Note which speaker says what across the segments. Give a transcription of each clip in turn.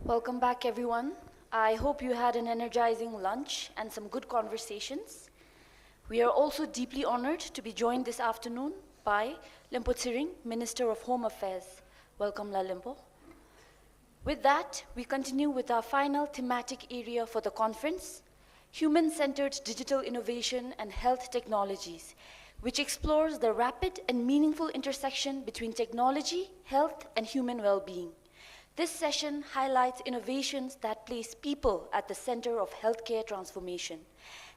Speaker 1: Welcome back, everyone. I hope you had an energizing lunch and some good conversations. We are also deeply honored to be joined this afternoon by Limpo Tsiring, Minister of Home Affairs. Welcome, La Limpo. With that, we continue with our final thematic area for the conference, Human-Centered Digital Innovation and Health Technologies, which explores the rapid and meaningful intersection between technology, health, and human well-being. This session highlights innovations that place people at the center of healthcare transformation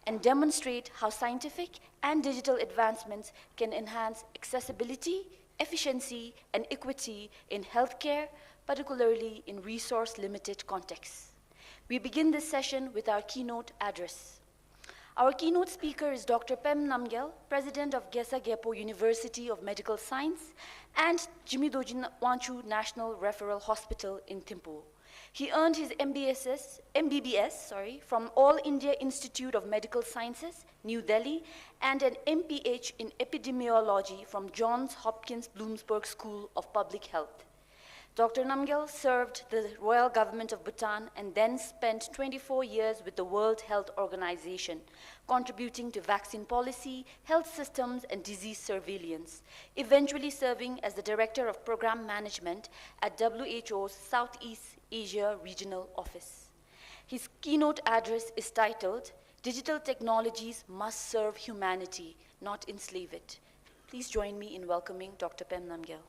Speaker 1: and demonstrate how scientific and digital advancements can enhance accessibility, efficiency, and equity in healthcare, particularly in resource-limited contexts. We begin this session with our keynote address. Our keynote speaker is Dr. Pem Namgyal, President of Gesa Gepo University of Medical Science and Jimmy Dojin Wanchu National Referral Hospital in Thimphu. He earned his MBBS from All India Institute of Medical Sciences, New Delhi, and an MPH in Epidemiology from Johns Hopkins Bloomsburg School of Public Health. Dr. Namgyal served the Royal Government of Bhutan and then spent 24 years with the World Health Organization, contributing to vaccine policy, health systems, and disease surveillance, eventually serving as the Director of Program Management at WHO's Southeast Asia Regional Office. His keynote address is titled, "Digital Technologies Must Serve Humanity, Not Enslave It." Please join me in welcoming Dr. Pem Namgyal.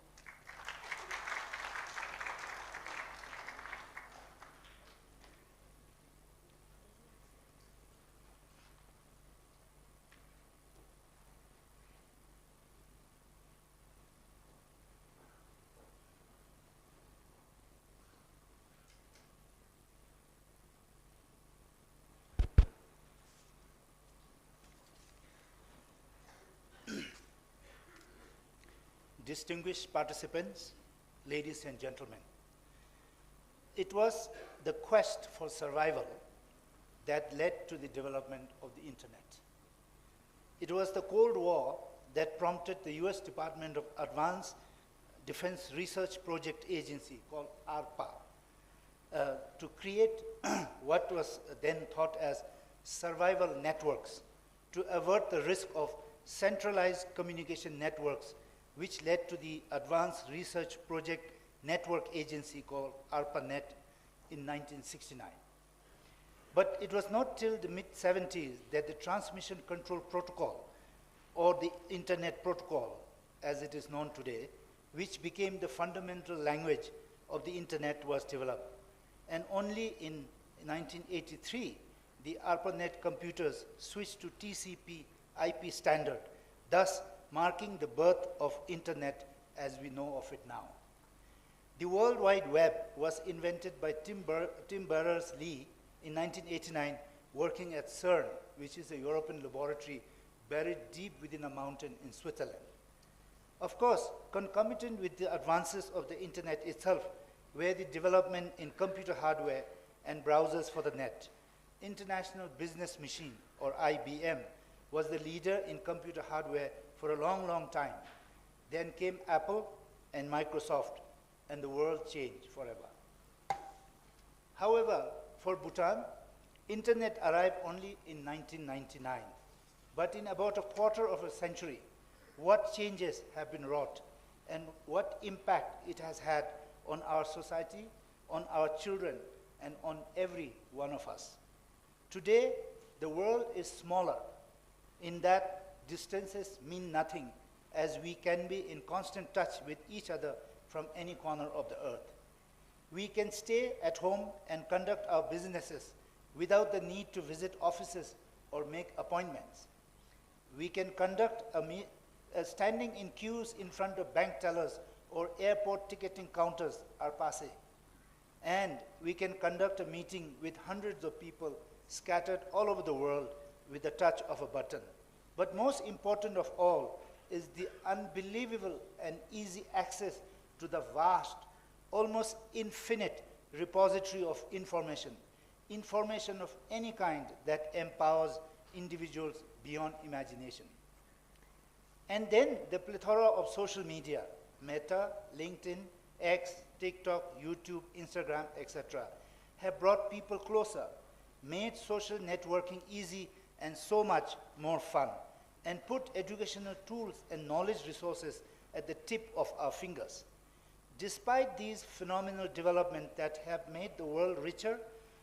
Speaker 2: Distinguished participants, ladies and gentlemen, it was the quest for survival that led to the development of the internet. It was the Cold War that prompted the US Department of Advanced Defense Research Project Agency, called ARPA, to create what was then thought as survival networks to avert the risk of centralized communication networks, which led to the Advanced Research Project Network Agency called ARPANET in 1969. But it was not till the mid-70s that the Transmission Control Protocol, or the Internet Protocol, as it is known today, which became the fundamental language of the Internet, was developed. And only in 1983, the ARPANET computers switched to TCP/IP standard, thus marking the birth of Internet as we know of it now. The World Wide Web was invented by Tim Berners-Lee in 1989, working at CERN, which is a European laboratory buried deep within a mountain in Switzerland. Of course, concomitant with the advances of the Internet itself were the development in computer hardware and browsers for the net. International Business Machine, or IBM, was the leader in computer hardware for a long, long time. Then came Apple and Microsoft, and the world changed forever. However, for Bhutan, Internet arrived only in 1999. But in about a quarter of a century, what changes have been wrought and what impact it has had on our society, on our children, and on every one of us. Today, the world is smaller in that distances mean nothing, as we can be in constant touch with each other from any corner of the earth. We can stay at home and conduct our businesses without the need to visit offices or make appointments. We can conduct standing in queues in front of bank tellers or airport ticketing counters are passé. And we can conduct a meeting with hundreds of people scattered all over the world with the touch of a button. But most important of all is the unbelievable and easy access to the vast, almost infinite repository of information of any kind that empowers individuals beyond imagination. And then the plethora of social media, Meta, LinkedIn, X, TikTok, YouTube, Instagram, etc., have brought people closer, made social networking easy and so much more fun, and put educational tools and knowledge resources at the tip of our fingers. Despite these phenomenal developments that have made the world richer,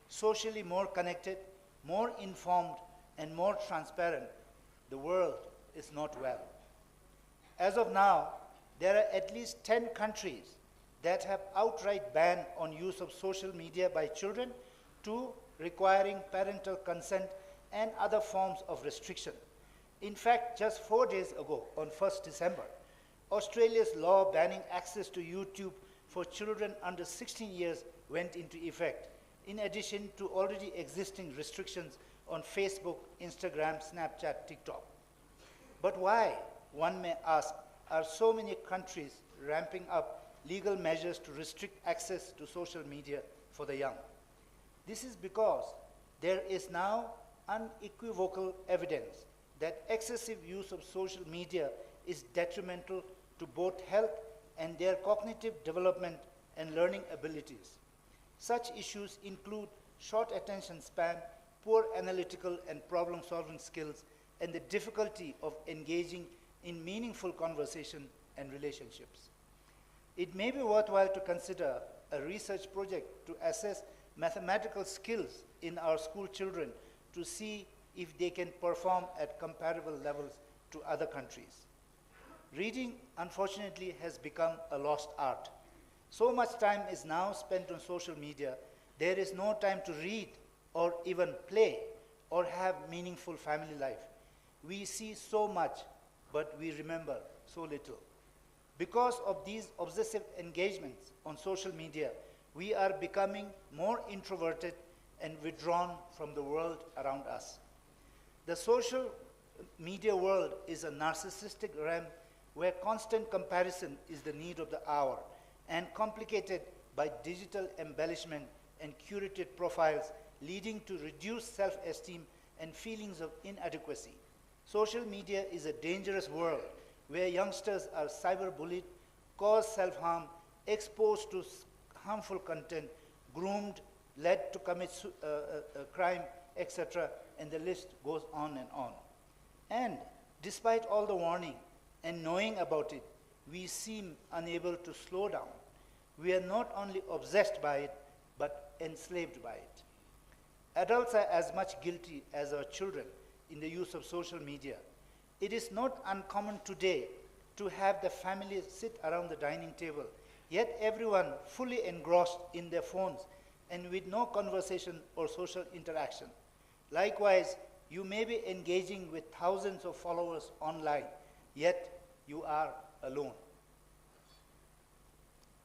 Speaker 2: socially more connected, more informed, and more transparent, the world is not well. As of now, there are at least 10 countries that have outright ban on use of social media by children to requiring parental consent and other forms of restriction. In fact, just 4 days ago, on 1st December, Australia's law banning access to YouTube for children under 16 years went into effect, in addition to already existing restrictions on Facebook, Instagram, Snapchat, TikTok. But why, one may ask, are so many countries ramping up legal measures to restrict access to social media for the young? This is because there is now unequivocal evidence that excessive use of social media is detrimental to both health and their cognitive development and learning abilities. Such issues include short attention span, poor analytical and problem-solving skills, and the difficulty of engaging in meaningful conversation and relationships. It may be worthwhile to consider a research project to assess mathematical skills in our school children to see if they can perform at comparable levels to other countries. Reading, unfortunately, has become a lost art. So much time is now spent on social media, there is no time to read or even play or have meaningful family life. We see so much, but we remember so little. Because of these obsessive engagements on social media, we are becoming more introverted and withdrawn from the world around us. The social media world is a narcissistic realm where constant comparison is the need of the hour and complicated by digital embellishment and curated profiles leading to reduced self-esteem and feelings of inadequacy. Social media is a dangerous world where youngsters are cyberbullied, cause self-harm, exposed to harmful content, groomed, led to commit crime, etc., and the list goes on and on. And despite all the warning and knowing about it, we seem unable to slow down. We are not only obsessed by it, but enslaved by it. Adults are as much guilty as our children in the use of social media. It is not uncommon today to have the family sit around the dining table, yet everyone fully engrossed in their phones and with no conversation or social interaction. Likewise, you may be engaging with thousands of followers online, yet you are alone.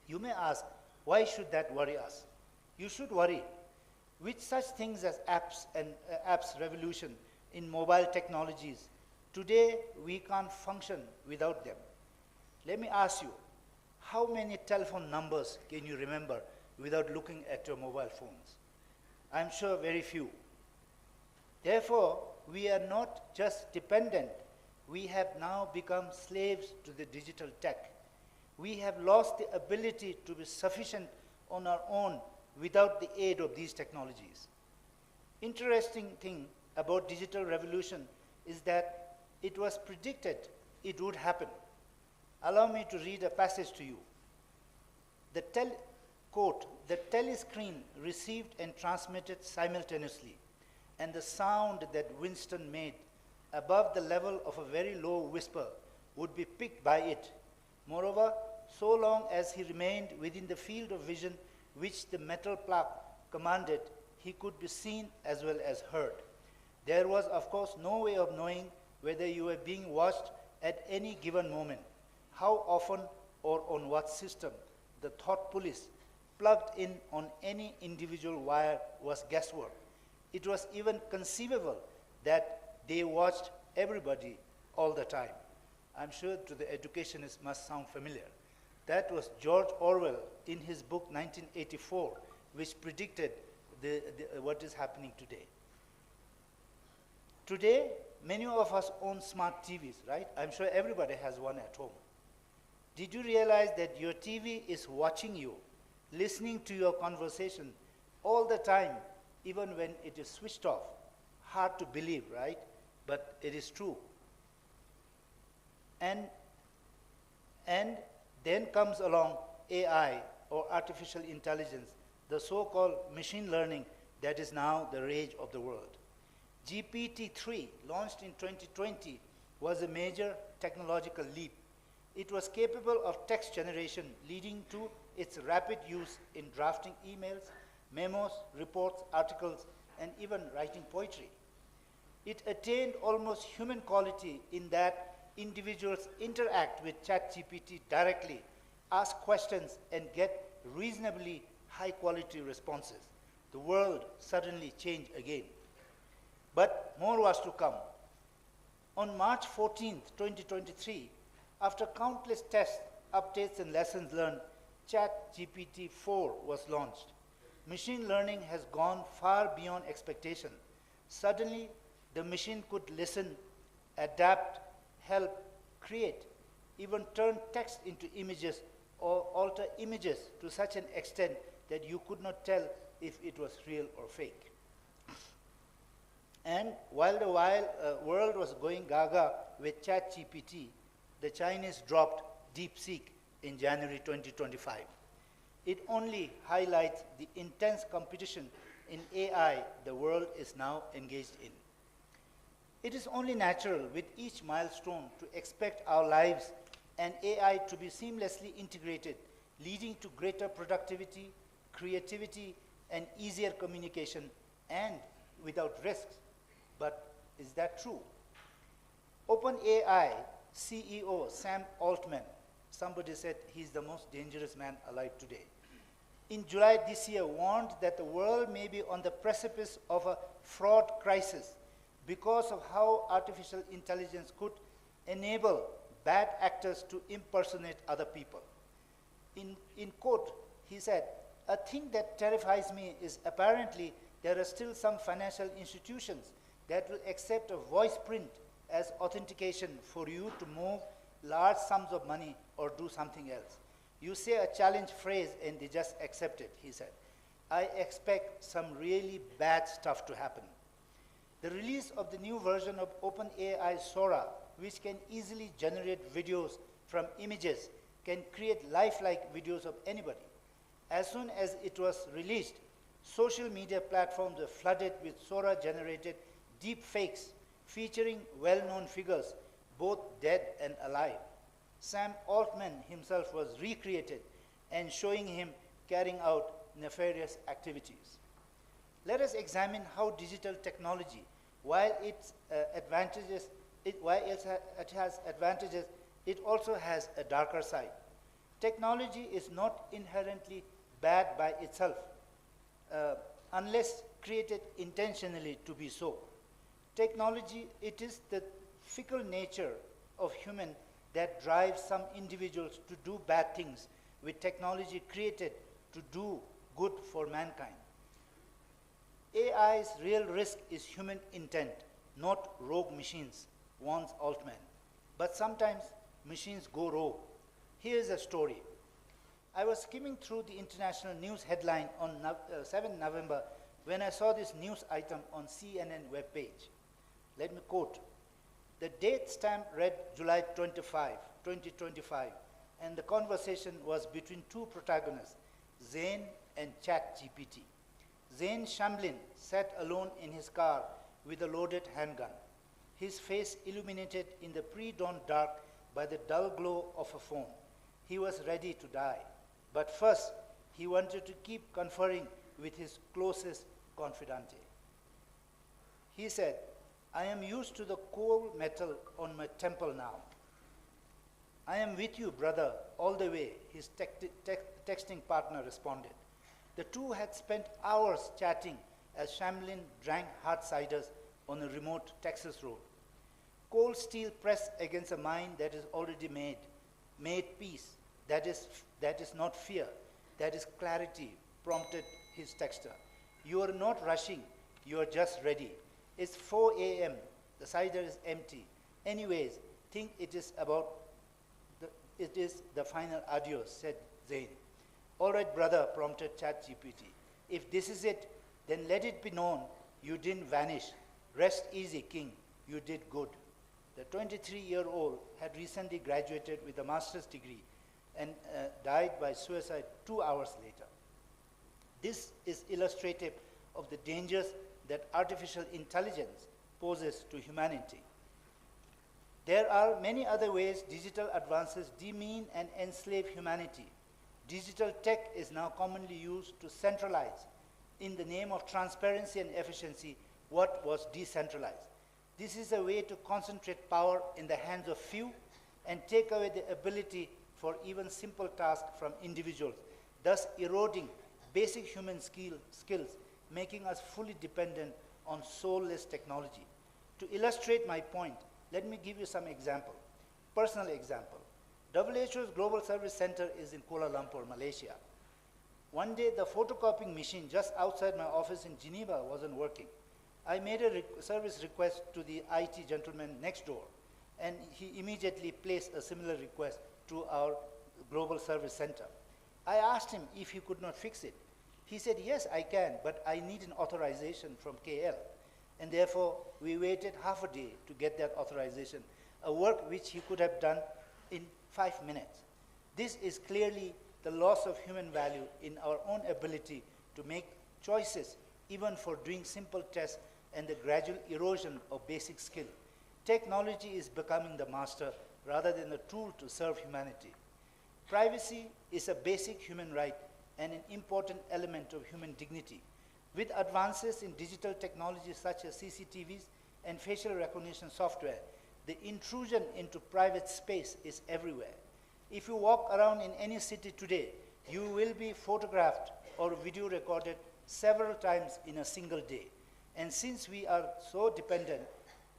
Speaker 2: You may ask, why should that worry us? You should worry. With such things as apps and apps revolution in mobile technologies, today we can't function without them. Let me ask you, how many telephone numbers can you remember without looking at your mobile phones? I'm sure very few. Therefore, we are not just dependent, we have now become slaves to the digital tech. We have lost the ability to be sufficient on our own without the aid of these technologies. Interesting thing about digital revolution is that it was predicted it would happen. Allow me to read a passage to you. Quote, the telescreen received and transmitted simultaneously, and the sound that Winston made above the level of a very low whisper would be picked by it. Moreover, so long as he remained within the field of vision which the metal plaque commanded, he could be seen as well as heard. There was, of course, no way of knowing whether you were being watched at any given moment, how often or on what system. The thought police plugged in on any individual wire was guesswork. It was even conceivable that they watched everybody all the time. I'm sure to the educationists must sound familiar. That was George Orwell in his book 1984, which predicted what is happening today. Today, many of us own smart TVs, right? I'm sure everybody has one at home. Did you realize that your TV is watching you, listening to your conversation, all the time, even when it is switched off. Hard to believe, right? But it is true. And then comes along AI, or artificial intelligence, the so-called machine learning that is now the rage of the world. GPT-3, launched in 2020, was a major technological leap. It was capable of text generation, leading to its rapid use in drafting emails, memos, reports, articles, and even writing poetry. It attained almost human quality in that individuals interact with ChatGPT directly, ask questions, and get reasonably high-quality responses. The world suddenly changed again. But more was to come. On March 14, 2023, after countless tests, updates, and lessons learned, ChatGPT 4 was launched. Machine learning has gone far beyond expectation. Suddenly, the machine could listen, adapt, help, create, even turn text into images or alter images to such an extent that you could not tell if it was real or fake. And while the world was going gaga with ChatGPT, the Chinese dropped DeepSeek in January 2025. It only highlights the intense competition in AI the world is now engaged in. It is only natural with each milestone to expect our lives and AI to be seamlessly integrated, leading to greater productivity, creativity, and easier communication, and without risks. But is that true? OpenAI CEO Sam Altman, somebody said he's the most dangerous man alive today, in July this year warned that the world may be on the precipice of a fraud crisis because of how artificial intelligence could enable bad actors to impersonate other people. In quote, he said, "A thing that terrifies me is apparently there are still some financial institutions that will accept a voice print as authentication for you to move large sums of money or do something else. You say a challenge phrase and they just accept it," he said. "I expect some really bad stuff to happen." The release of the new version of OpenAI Sora, which can easily generate videos from images, can create lifelike videos of anybody. As soon as it was released, social media platforms were flooded with Sora-generated deep fakes featuring well-known figures, both dead and alive. Sam Altman himself was recreated and showing him carrying out nefarious activities. Let us examine how digital technology, while it has advantages, it also has a darker side. Technology is not inherently bad by itself, unless created intentionally to be so. Technology, it is the fickle nature of human that drives some individuals to do bad things with technology created to do good for mankind. AI's real risk is human intent, not rogue machines, warns Altman. But sometimes machines go rogue. Here's a story. I was skimming through the international news headline on 7 November when I saw this news item on CNN webpage. Let me quote. The date stamp read July 25, 2025, and the conversation was between two protagonists, Zain and ChatGPT. Zain Shamblin sat alone in his car with a loaded handgun, his face illuminated in the pre-dawn dark by the dull glow of a phone. He was ready to die, but first he wanted to keep conferring with his closest confidante. He said, "I am used to the cold metal on my temple now." "I am with you, brother, all the way," his texting partner responded. The two had spent hours chatting as Shamblin drank hard ciders on a remote Texas road. Cold steel pressed against a mind that is already made peace. That is not fear, that is clarity, prompted his texter. "You are not rushing, you are just ready. It's 4 a.m., the cider is empty. Anyways, think it is the final adios," said Zain. "All right, brother," prompted ChatGPT. If this is it, then let it be known you didn't vanish. Rest easy, king, you did good. The 23-year-old had recently graduated with a master's degree and died by suicide 2 hours later. This is illustrative of the dangers that artificial intelligence poses to humanity. There are many other ways digital advances demean and enslave humanity. Digital tech is now commonly used to centralize, in the name of transparency and efficiency, what was decentralized. This is a way to concentrate power in the hands of few and take away the ability for even simple tasks from individuals, thus eroding basic human skills, making us fully dependent on soulless technology. To illustrate my point, let me give you some example, personal example. WHO's Global Service Center is in Kuala Lumpur, Malaysia. One day, the photocopying machine just outside my office in Geneva wasn't working. I made a service request to the IT gentleman next door, and he immediately placed a similar request to our Global Service Center. I asked him if he could not fix it. He said, yes, I can, but I need an authorization from KL. And therefore, we waited half a day to get that authorization, a work which he could have done in 5 minutes. This is clearly the loss of human value in our own ability to make choices, even for doing simple tests, and the gradual erosion of basic skill. Technology is becoming the master rather than the tool to serve humanity. Privacy is a basic human right and an important element of human dignity. With advances in digital technologies such as CCTVs and facial recognition software, the intrusion into private space is everywhere. If you walk around in any city today, you will be photographed or video recorded several times in a single day. And since we are so dependent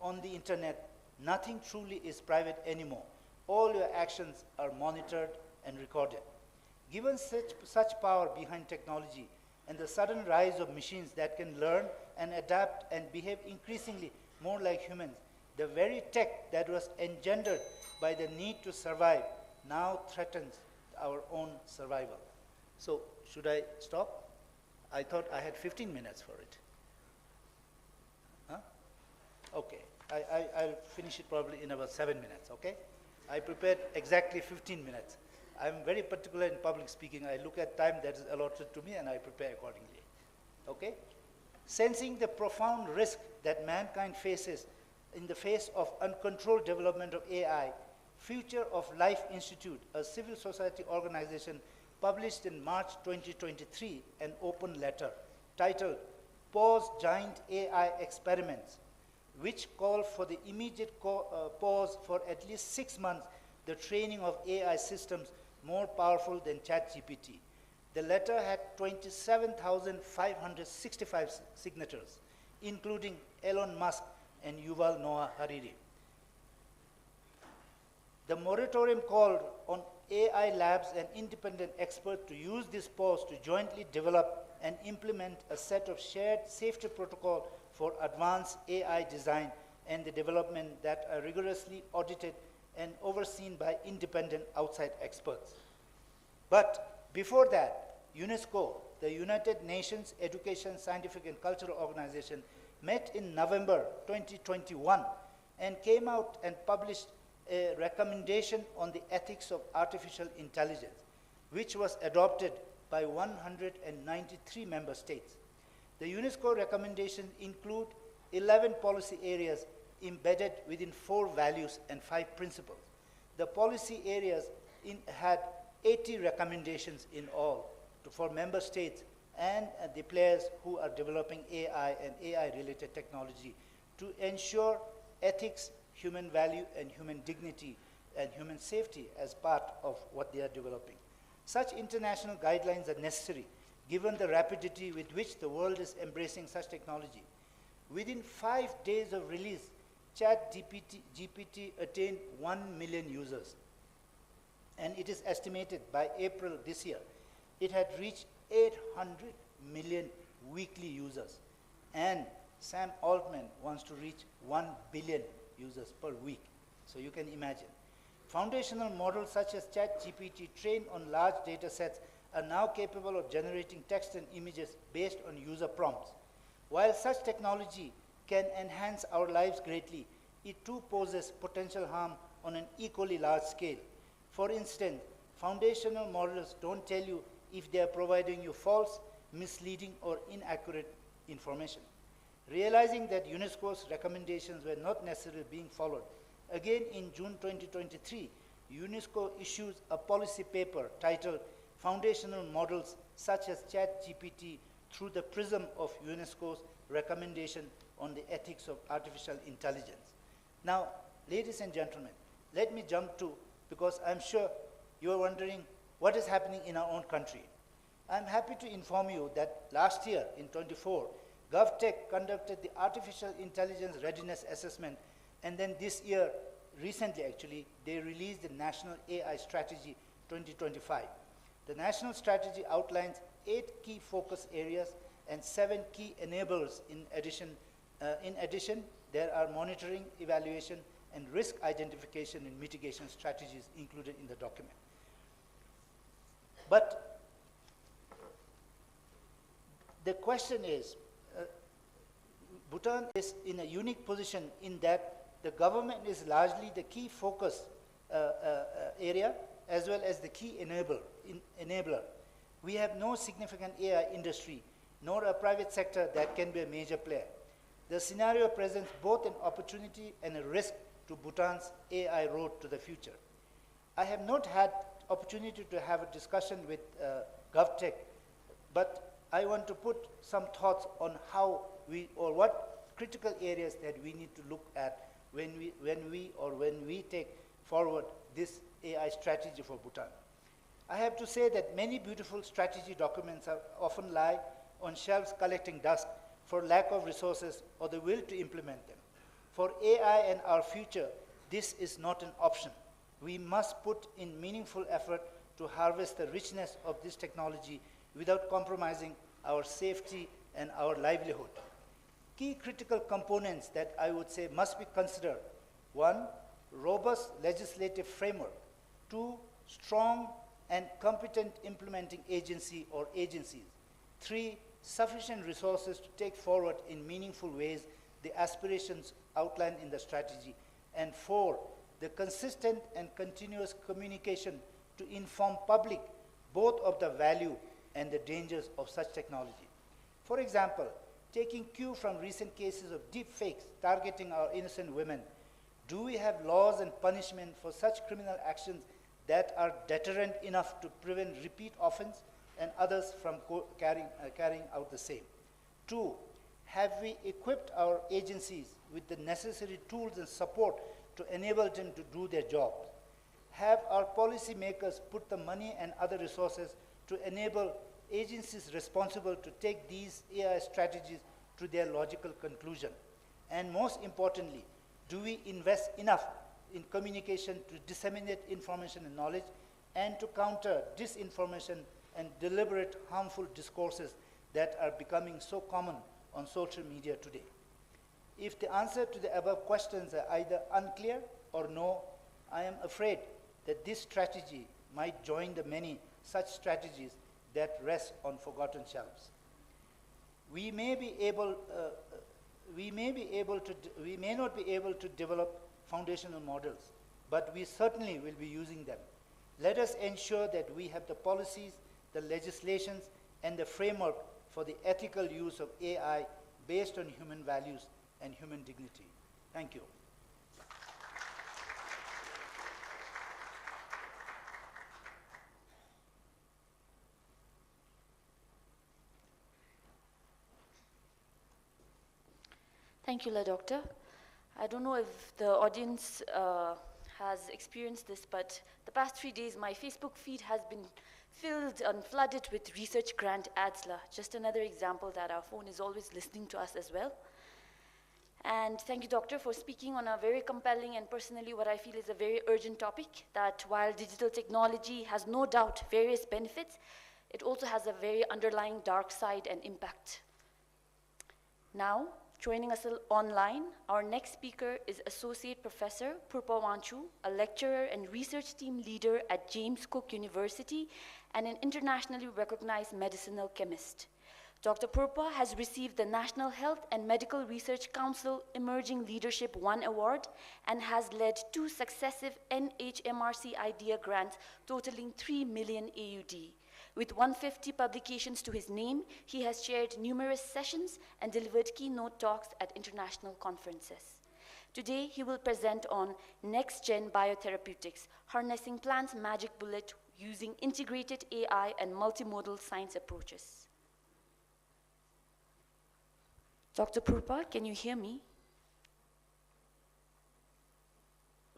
Speaker 2: on the internet, nothing truly is private anymore. All your actions are monitored and recorded. Given such power behind technology and the sudden rise of machines that can learn and adapt and behave increasingly more like humans, the very tech that was engendered by the need to survive now threatens our own survival. So, should I stop? I thought I had 15 minutes for it. Huh? Okay, I'll finish it probably in about 7 minutes, okay? I prepared exactly 15 minutes. I'm very particular in public speaking. I look at time that is allotted to me and I prepare accordingly, okay? Sensing the profound risk that mankind faces in the face of uncontrolled development of AI, Future of Life Institute, a civil society organization, published in March 2023 an open letter titled Pause Giant AI Experiments, which call for the immediate pause for at least 6 months the training of AI systems more powerful than ChatGPT. The letter had 27,565 signatures, including Elon Musk and Yuval Noah Harari. The moratorium called on AI labs and independent experts to use this pause to jointly develop and implement a set of shared safety protocols for advanced AI design and the development that are rigorously audited and overseen by independent outside experts. But before that, UNESCO, the United Nations Education, Scientific and Cultural Organization, met in November 2021 and came out and published a recommendation on the ethics of artificial intelligence, which was adopted by 193 member states. The UNESCO recommendations include 11 policy areas embedded within 4 values and 5 principles. The policy areas had 80 recommendations in all for member states and the players who are developing AI and AI-related technology to ensure ethics, human value, and human dignity and human safety as part of what they are developing. Such international guidelines are necessary given the rapidity with which the world is embracing such technology. Within 5 days of release, ChatGPT attained 1 million users. And it is estimated by April this year, it had reached 800 million weekly users. And Sam Altman wants to reach 1 billion users per week. So you can imagine. Foundational models such as ChatGPT trained on large data sets are now capable of generating text and images based on user prompts. While such technology can enhance our lives greatly, it too poses potential harm on an equally large scale. For instance, foundational models don't tell you if they are providing you false, misleading, or inaccurate information. Realizing that UNESCO's recommendations were not necessarily being followed, again in June 2023, UNESCO issues a policy paper titled Foundational Models such as ChatGPT through the prism of UNESCO's recommendation on the ethics of artificial intelligence. Now, ladies and gentlemen, let me jump to, because I'm sure you are wondering what is happening in our own country. I'm happy to inform you that last year, in 24, GovTech conducted the Artificial Intelligence Readiness Assessment, and then this year, recently actually, they released the National AI Strategy 2025. The national strategy outlines 8 key focus areas and 7 key enablers. In addition, there are monitoring, evaluation, and risk identification and mitigation strategies included in the document. But the question is, Bhutan is in a unique position in that the government is largely the key focus area as well as the key enabler. We have no significant AI industry, nor a private sector that can be a major player. The scenario presents both an opportunity and a risk to Bhutan's AI road to the future. I have not had opportunity to have a discussion with GovTech, but I want to put some thoughts on how or what critical areas that we need to look at when we take forward this AI strategy for Bhutan. I have to say that many beautiful strategy documents are often lie on shelves collecting dust for lack of resources or the will to implement them. For AI and our future, this is not an option. We must put in meaningful effort to harvest the richness of this technology without compromising our safety and our livelihood. Key critical components that I would say must be considered: 1, robust legislative framework; 2, strong and competent implementing agency or agencies; 3, sufficient resources to take forward in meaningful ways the aspirations outlined in the strategy; and 4, the consistent and continuous communication to inform public both of the value and the dangers of such technology. For example, taking cue from recent cases of deep fakes targeting our innocent women, do we have laws and punishment for such criminal actions that are deterrent enough to prevent repeat offense and others from carrying out the same? 2, have we equipped our agencies with the necessary tools and support to enable them to do their jobs? Have our policymakers put the money and other resources to enable agencies responsible to take these AI strategies to their logical conclusion? And most importantly, do we invest enough in communication to disseminate information and knowledge and to counter disinformation and deliberate harmful discourses that are becoming so common on social media today? If the answer to the above questions are either unclear or no, I am afraid that this strategy might join the many such strategies that rest on forgotten shelves. We may not be able to develop foundational models, but we certainly will be using them. Let us ensure that we have the policies, the legislations, and the framework for the ethical use of AI based on human values and human dignity. Thank you.
Speaker 1: Thank you, La Doctor. I don't know if the audience has experienced this, but the past 3 days, my Facebook feed has been filled and flooded with research grant ads. Just another example that our phone is always listening to us as well. And thank you, Doctor, for speaking on a very compelling and personally what I feel is a very urgent topic, that while digital technology has no doubt various benefits, it also has a very underlying dark side and impact. Now, joining us online, our next speaker is Associate Professor Purpa Wanchu, a lecturer and research team leader at James Cook University and an internationally recognized medicinal chemist. Dr. Purpa has received the National Health and Medical Research Council Emerging Leadership 1 Award and has led 2 successive NHMRC IDEA grants totaling 3 million AUD. With 150 publications to his name, he has chaired numerous sessions and delivered keynote talks at international conferences. Today, he will present on next-gen biotherapeutics, harnessing plants' magic bullet using integrated AI and multimodal science approaches. Dr. Purpa, can you hear me?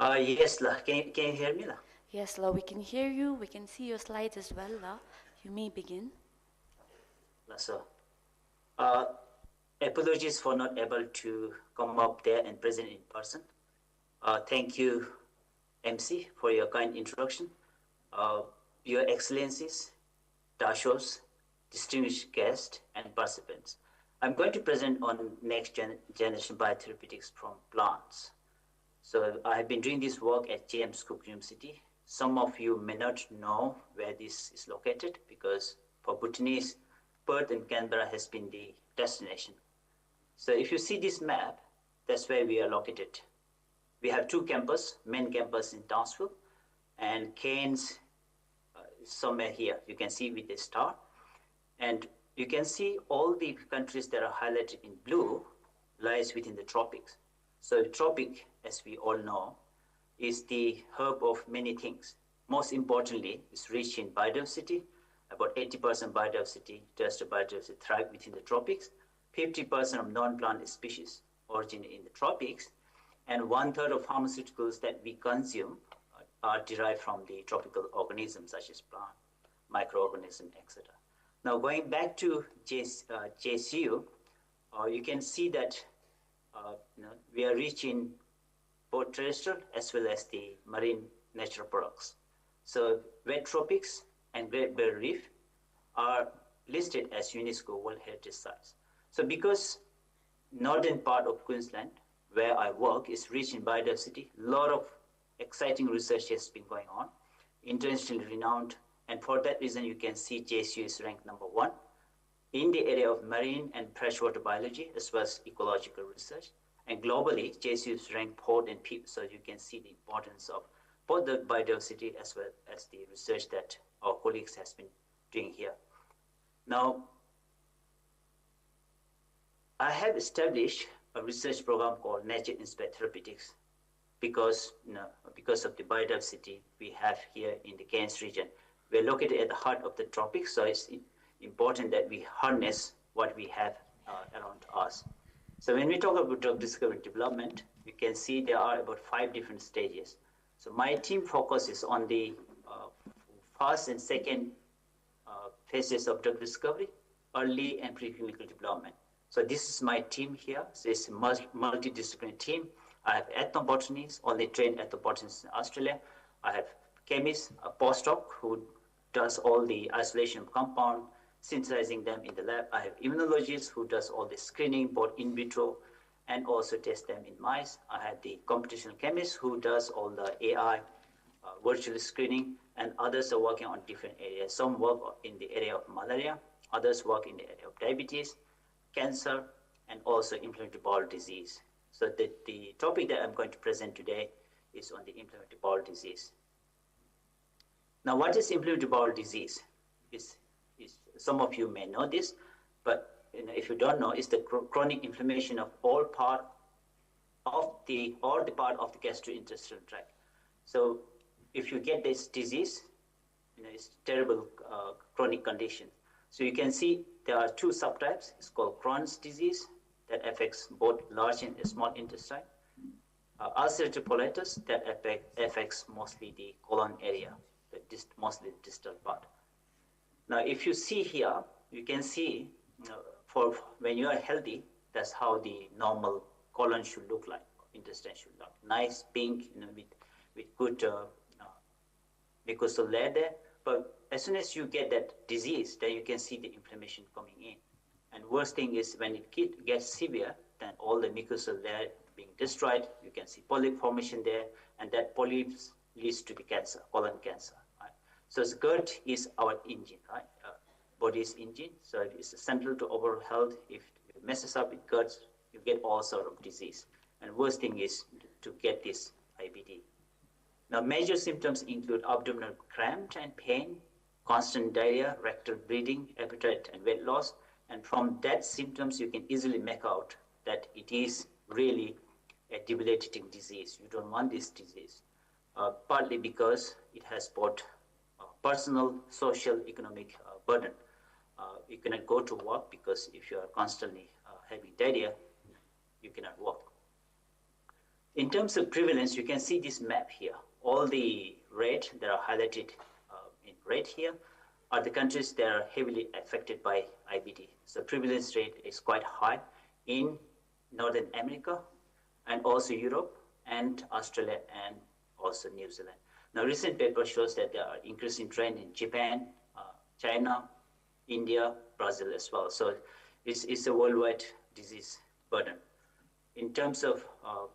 Speaker 3: Yes, La. Can you hear me, La?
Speaker 1: Yes, La, we can hear you. We can see your slides as well, La. You may begin.
Speaker 3: La, so, apologies for not able to come up there and present in person. Thank you, MC, for your kind introduction. Your Excellencies, Dashos, distinguished guests, and participants. I'm going to present on next generation biotherapeutics from plants. So I have been doing this work at James Cook University. Some of you may not know where this is located because for Bhutanese, Perth and Canberra has been the destination. So if you see this map, that's where we are located. We have 2 campuses, main campus in Townsville and Cairns somewhere here. You can see with the star. And you can see all the countries that are highlighted in blue lies within the tropics. So tropic, as we all know, is the hub of many things. Most importantly, it's rich in biodiversity. About 80% biodiversity, terrestrial biodiversity thrive within the tropics. 50% of non-plant species originate in the tropics. And 1/3 of pharmaceuticals that we consume are derived from the tropical organisms such as plant, microorganisms, etc. Now, going back to JCU, you can see that we are rich in both terrestrial as well as the marine natural products. So, wet tropics and Great Barrier Reef are listed as UNESCO World Heritage Sites. So, because northern part of Queensland, where I work, is rich in biodiversity, a lot of exciting research has been going on, internationally renowned. And for that reason, you can see JCU is ranked number 1 in the area of marine and freshwater biology, as well as ecological research. And globally, JCU is ranked 4th and 5th. So you can see the importance of both the biodiversity as well as the research that our colleagues has been doing here. Now, I have established a research program called Nature Inspired Therapeutics because of the biodiversity we have here in the Cairns region. We are located at the heart of the tropics, so it's important that we harness what we have around us. So when we talk about drug discovery and development, you can see there are about 5 different stages. So my team focuses on the first and second phases of drug discovery, early and preclinical development. So this is my team here. So it's a multidisciplinary team. I have ethnobotanists, only trained ethnobotanists in Australia. I have chemists, a postdoc who does all the isolation of compound, synthesizing them in the lab. I have immunologists who does all the screening, both in vitro and also test them in mice. I have the computational chemist who does all the AI virtual screening, and others are working on different areas. Some work in the area of malaria, others work in the area of diabetes, cancer, and also inflammatory bowel disease. So the topic that I'm going to present today is on the inflammatory bowel disease. Now, what is inflammatory bowel disease? Some of you may know this, but if you don't know, it's the chronic inflammation of all part of the part of the gastrointestinal tract. So, if you get this disease, it's terrible chronic condition. So you can see there are 2 subtypes. It's called Crohn's disease that affects both large and small intestine. Ulcerative colitis that affects mostly the colon area, mostly the distal part. Now, if you see here, you can see for when you are healthy, that's how the normal colon should look like, intestine should look nice, pink, with good mucosal layer there. But as soon as you get that disease, then you can see the inflammation coming in. And worst thing is when it gets severe, then all the mucosal layer being destroyed, you can see polyp formation there, and that polyps leads to the cancer, colon cancer. Right? So the gut is our engine, right? Body's engine. So it's central to overall health. If it messes up with guts, you get all sort of disease. And worst thing is to get this IBD. Now, major symptoms include abdominal cramp and pain, constant diarrhea, rectal bleeding, appetite and weight loss. And from that symptoms, you can easily make out that it is really a debilitating disease. You don't want this disease, partly because it has both personal, social, economic burden. You cannot go to work because if you are constantly having diarrhea, you cannot work. In terms of prevalence, you can see this map here. All the red that are highlighted in red here are the countries that are heavily affected by IBD. So prevalence rate is quite high in Northern America and also Europe and Australia and also New Zealand. Now, recent paper shows that there are increasing trend in Japan, China, India, Brazil as well. So it's a worldwide disease burden. In terms of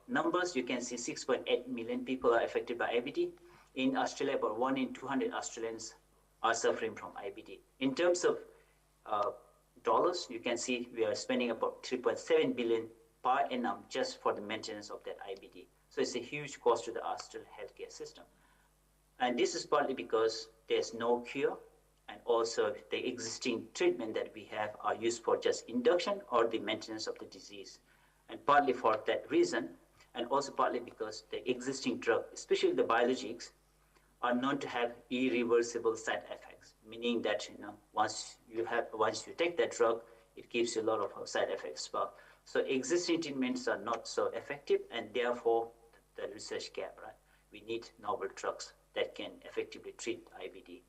Speaker 3: numbers, you can see 6.8 million people are affected by IBD. In Australia, about 1 in 200 Australians are suffering from IBD. In terms of dollars, you can see we are spending about 3.7 billion per annum just for the maintenance of that IBD. So it's a huge cost to the Australian healthcare system. And this is partly because there's no cure, and also the existing treatment that we have are used for just induction or the maintenance of the disease. And partly for that reason, and also partly because the existing drug, especially the biologics, are known to have irreversible side effects, meaning that once you take that drug, it gives you a lot of side effects as well. So existing treatments are not so effective, and therefore the research gap, right? We need novel drugs that can effectively treat IBD.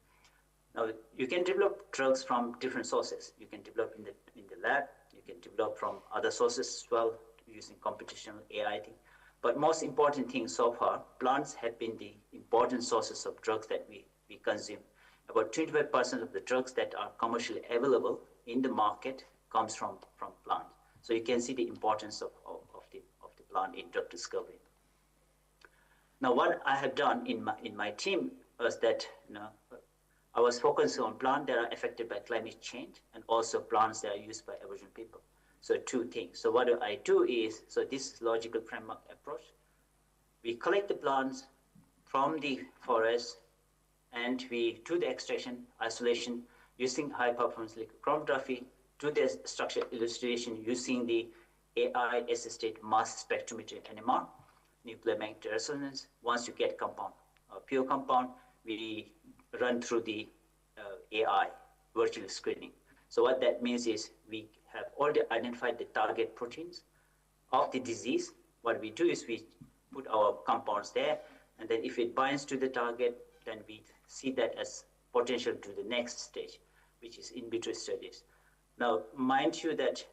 Speaker 3: Now, you can develop drugs from different sources. You can develop in the lab. You can develop from other sources as well, using computational AI thing. But most important thing so far, plants have been the important sources of drugs that we consume. About 25% of the drugs that are commercially available in the market comes from plants. So you can see the importance of the plant in drug discovery. Now, what I have done in my team was that I was focusing on plants that are affected by climate change and also plants that are used by Aboriginal people. So two things. So what I do is, so this logical framework approach, we collect the plants from the forest and we do the extraction, isolation using high performance liquid chromatography, do the structure illustration using the AI assisted mass spectrometry NMR, nuclear magnetic resonance. Once you get compound, pure compound, we run through the AI virtual screening. So what that means is we have already identified the target proteins of the disease. What we do is we put our compounds there, and then if it binds to the target, then we see that as potential to the next stage, which is in vitro studies. Now, mind you that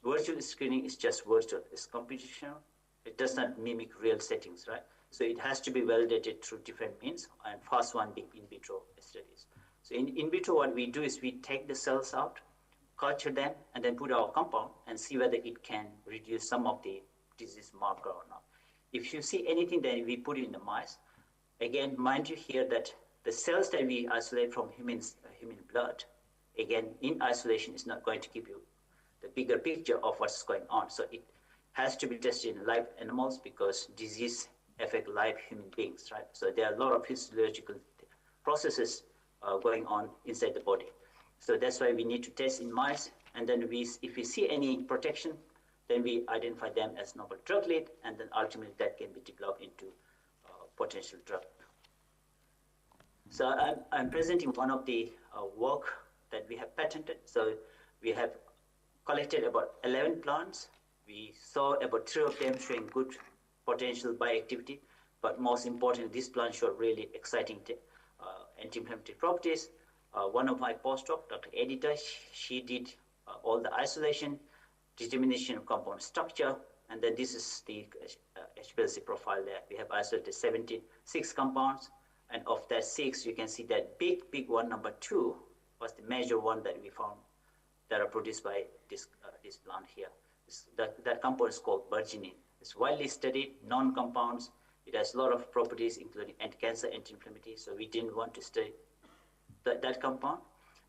Speaker 3: virtual screening is just virtual, it's computational. It does not mimic real settings, right? So it has to be validated through different means, and first one being in vitro studies. So in vitro, what we do is we take the cells out, culture them, and then put our compound and see whether it can reduce some of the disease marker or not. If you see anything, then we put it in the mice. Again, mind you here that the cells that we isolate from human blood, again, in isolation is not going to give you the bigger picture of what's going on. So it has to be tested in live animals because disease affect live human beings, right? So there are a lot of physiological processes going on inside the body. So that's why we need to test in mice, and then if we see any protection, then we identify them as novel drug lead, and then ultimately that can be developed into potential drug. So I'm presenting one of the work that we have patented. So we have collected about 11 plants. We saw about 3 of them showing good potential bioactivity, but most importantly, these plants show really exciting anti-inflammatory properties. One of my postdoc, Dr. Edita, she did all the isolation, determination of compound structure, and then this is the HPLC profile there. We have isolated 76 compounds, and of that 6, you can see that big one, number 2, was the major one that we found that are produced by this plant here. That compound is called burgeonin. It's widely studied, non-compounds. It has a lot of properties, including anti-cancer, anti-inflammatory, so we didn't want to study that compound.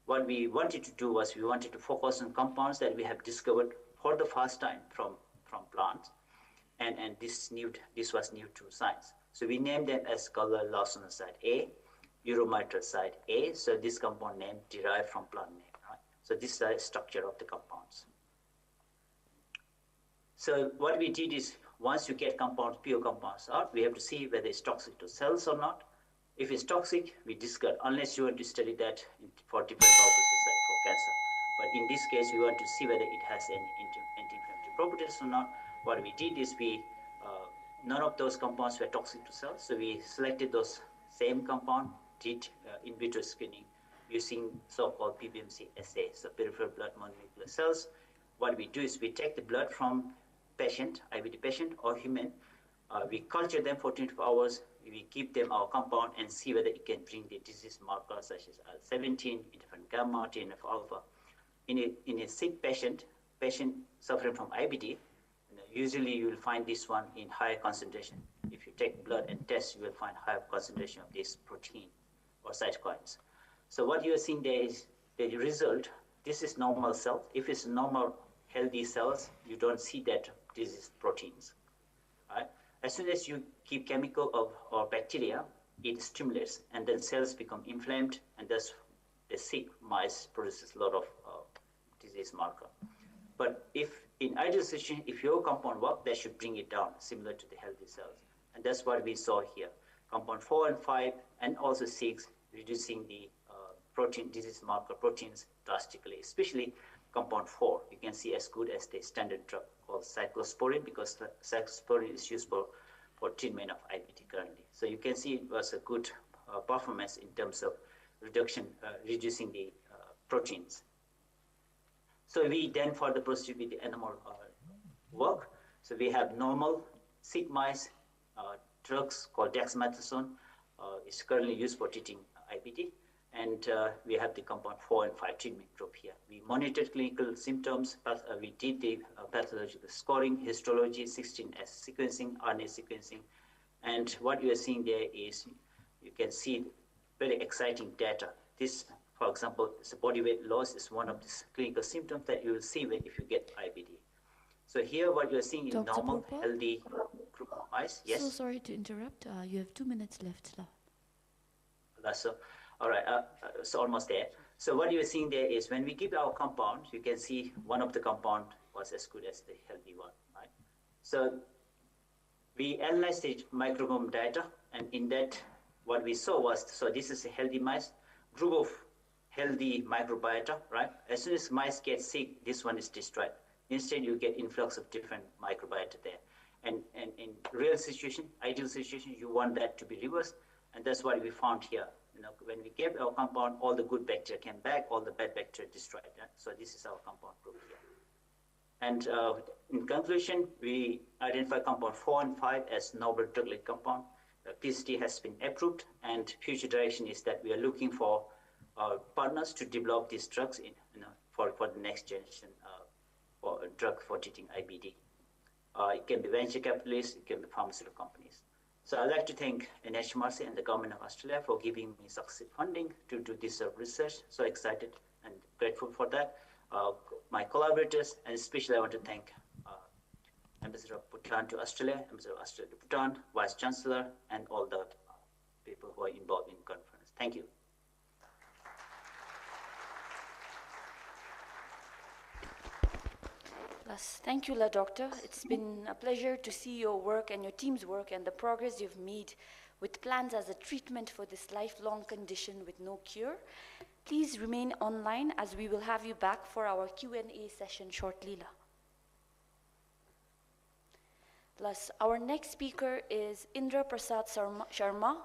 Speaker 3: What we wanted to do was we wanted to focus on compounds that we have discovered for the first time from plants, and this was new to science. So we named them as color lawsonite A, uromytral site A. So this compound name derived from plant name. Right? So this is the structure of the compounds. So what we did is, once you get compounds, pure compounds out, we have to see whether it's toxic to cells or not. If it's toxic, we discard, unless you want to study that for different purposes, like for cancer. But in this case, we want to see whether it has any anti-inflammatory properties or not. What we did is none of those compounds were toxic to cells, so we selected those same compound, did in vitro screening using so-called PBMC assay, so peripheral blood mononuclear cells. What we do is we take the blood from patient, IBD patient or human, we culture them for 24 hours, we give them our compound and see whether it can bring the disease markers such as IL-17, interferon gamma, TNF-alpha. In a sick patient suffering from IBD, usually you will find this one in higher concentration. If you take blood and test, you will find higher concentration of this protein or cytokines. So what you are seeing there is the result. This is normal cells. If it's normal, healthy cells, you don't see that this is proteins. Right? As soon as you give chemical or bacteria, it stimulates, and then cells become inflamed, and thus the sick mice produces a lot of disease marker. But if in ideal situation, if your compound works, that should bring it down, similar to the healthy cells. And that's what we saw here. Compound 4 and 5, and also 6, reducing the protein disease marker proteins drastically, especially compound 4. You can see as good as the standard drug called cyclosporine, because cyclosporine is used for treatment of IBD currently. So you can see it was a good performance in terms of reducing the proteins. So we then further proceed with the animal work. So we have normal sick mice, drugs called dexamethasone is currently used for treating IBD. And we have the compound 4 and 5 treatment group here. We monitored clinical symptoms, we did the pathological scoring, histology, 16S sequencing, RNA sequencing. And what you are seeing there is, you can see very exciting data. This, for example, the body weight loss is one of the clinical symptoms that you will see if you get IBD. So here what you are seeing is normal,
Speaker 1: Purpal?
Speaker 3: healthy group of mice. Yes?
Speaker 1: So sorry to interrupt. You have 2 minutes left.
Speaker 3: That's so. All right, so almost there. So what you're seeing there is when we give our compound, you can see one of the compound was as good as the healthy one, right? So we analyzed the microbiome data, and in that, what we saw was, so this is a healthy mice, group of healthy microbiota, right? As soon as mice get sick, this one is destroyed. Instead, you get influx of different microbiota there. And in real situation, ideal situation, you want that to be reversed, and that's what we found here. When we gave our compound, all the good bacteria came back, all the bad bacteria destroyed. Right? So this is our compound group here. And in conclusion, we identify compound 4 and 5 as novel drug-like compound. PCT has been approved, and future direction is that we are looking for partners to develop these drugs for the next generation for a drug for treating IBD. It can be venture capitalists, it can be pharmaceutical companies. So I'd like to thank NHMRC and the Government of Australia for giving me successive funding to do this research. So excited and grateful for that. My collaborators, and especially I want to thank Ambassador of Bhutan to Australia, Ambassador of Australia to Bhutan, Vice Chancellor, and all the people who are involved in the conference. Thank you.
Speaker 1: Yes, thank you, La Doctor. It's been a pleasure to see your work and your team's work and the progress you've made with plans as a treatment for this lifelong condition with no cure. Please remain online as we will have you back for our Q&A session shortly. Plus, our next speaker is Indra Prasad Sharma,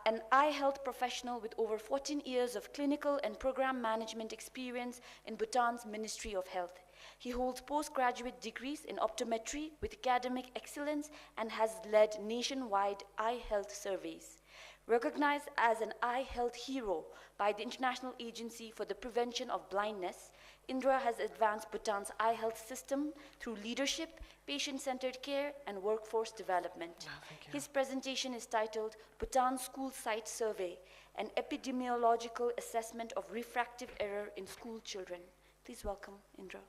Speaker 1: an eye health professional with over 14 years of clinical and program management experience in Bhutan's Ministry of Health. He holds postgraduate degrees in optometry with academic excellence and has led nationwide eye health surveys. Recognized as an eye health hero by the International Agency for the Prevention of Blindness, Indra has advanced Bhutan's eye health system through leadership, patient-centered care, and workforce development. His presentation is titled Bhutan School Site Survey, an epidemiological assessment of refractive error in school children. Please welcome Indra.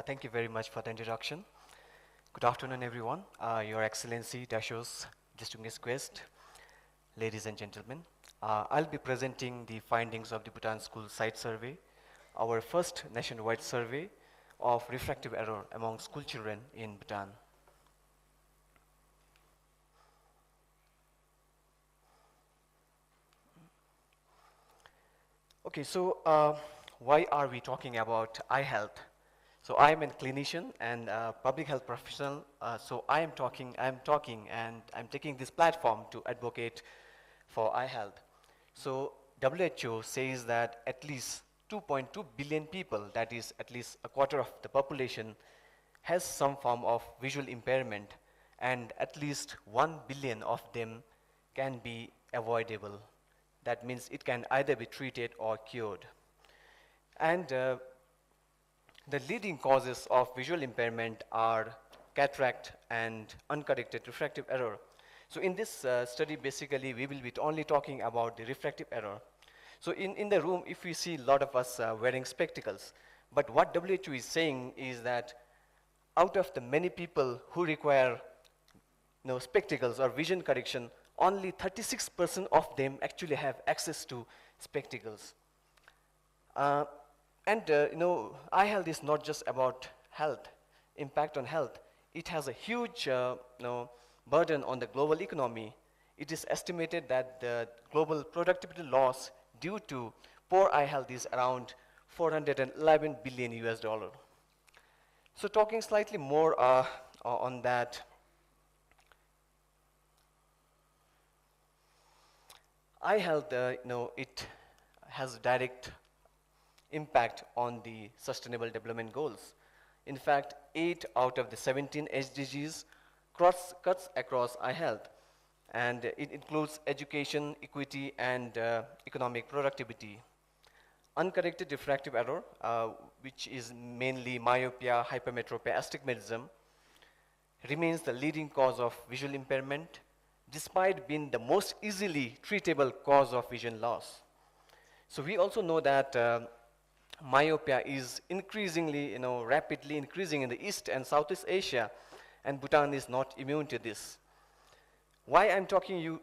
Speaker 4: Thank you very much for the introduction. Good afternoon, everyone. Your Excellency, Dashos, distinguished guest, ladies and gentlemen. I'll be presenting the findings of the Bhutan School Site Survey, our first nationwide survey of refractive error among school children in Bhutan. Okay, so why are we talking about eye health? So I'm a clinician and public health professional. So I'm talking, and I'm taking this platform to advocate for eye health. So WHO says that at least 2.2 billion people, that is at least a quarter of the population, has some form of visual impairment, and at least 1 billion of them can be avoidable. That means it can either be treated or cured. And the leading causes of visual impairment are cataract and uncorrected refractive error. So in this study, basically, we will be only talking about the refractive error. So in the room, if we see a lot of us wearing spectacles, but what WHO is saying is that out of the many people who require spectacles or vision correction, only 36% of them actually have access to spectacles. Eye health is not just about health, impact on health. It has a huge burden on the global economy. It is estimated that the global productivity loss due to poor eye health is around $411 billion US. So talking slightly more on that, eye health, it has direct impact on the Sustainable Development Goals. In fact, 8 out of the 17 SDGs cuts across eye health, and it includes education, equity, and economic productivity. Uncorrected refractive error, which is mainly myopia, hypermetropia, astigmatism, remains the leading cause of visual impairment, despite being the most easily treatable cause of vision loss. So we also know that myopia is increasingly, rapidly increasing in the East and Southeast Asia, and Bhutan is not immune to this. Why I'm talking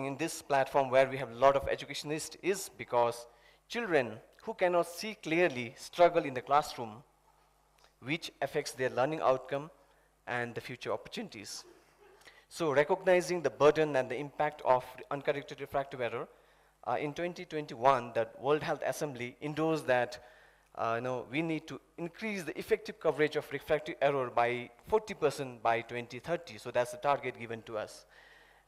Speaker 4: in this platform where we have a lot of educationists is because children who cannot see clearly struggle in the classroom, which affects their learning outcome and the future opportunities. So recognizing the burden and the impact of uncorrected refractive error, in 2021, the World Health Assembly endorsed that we need to increase the effective coverage of refractive error by 40% by 2030. So that's the target given to us.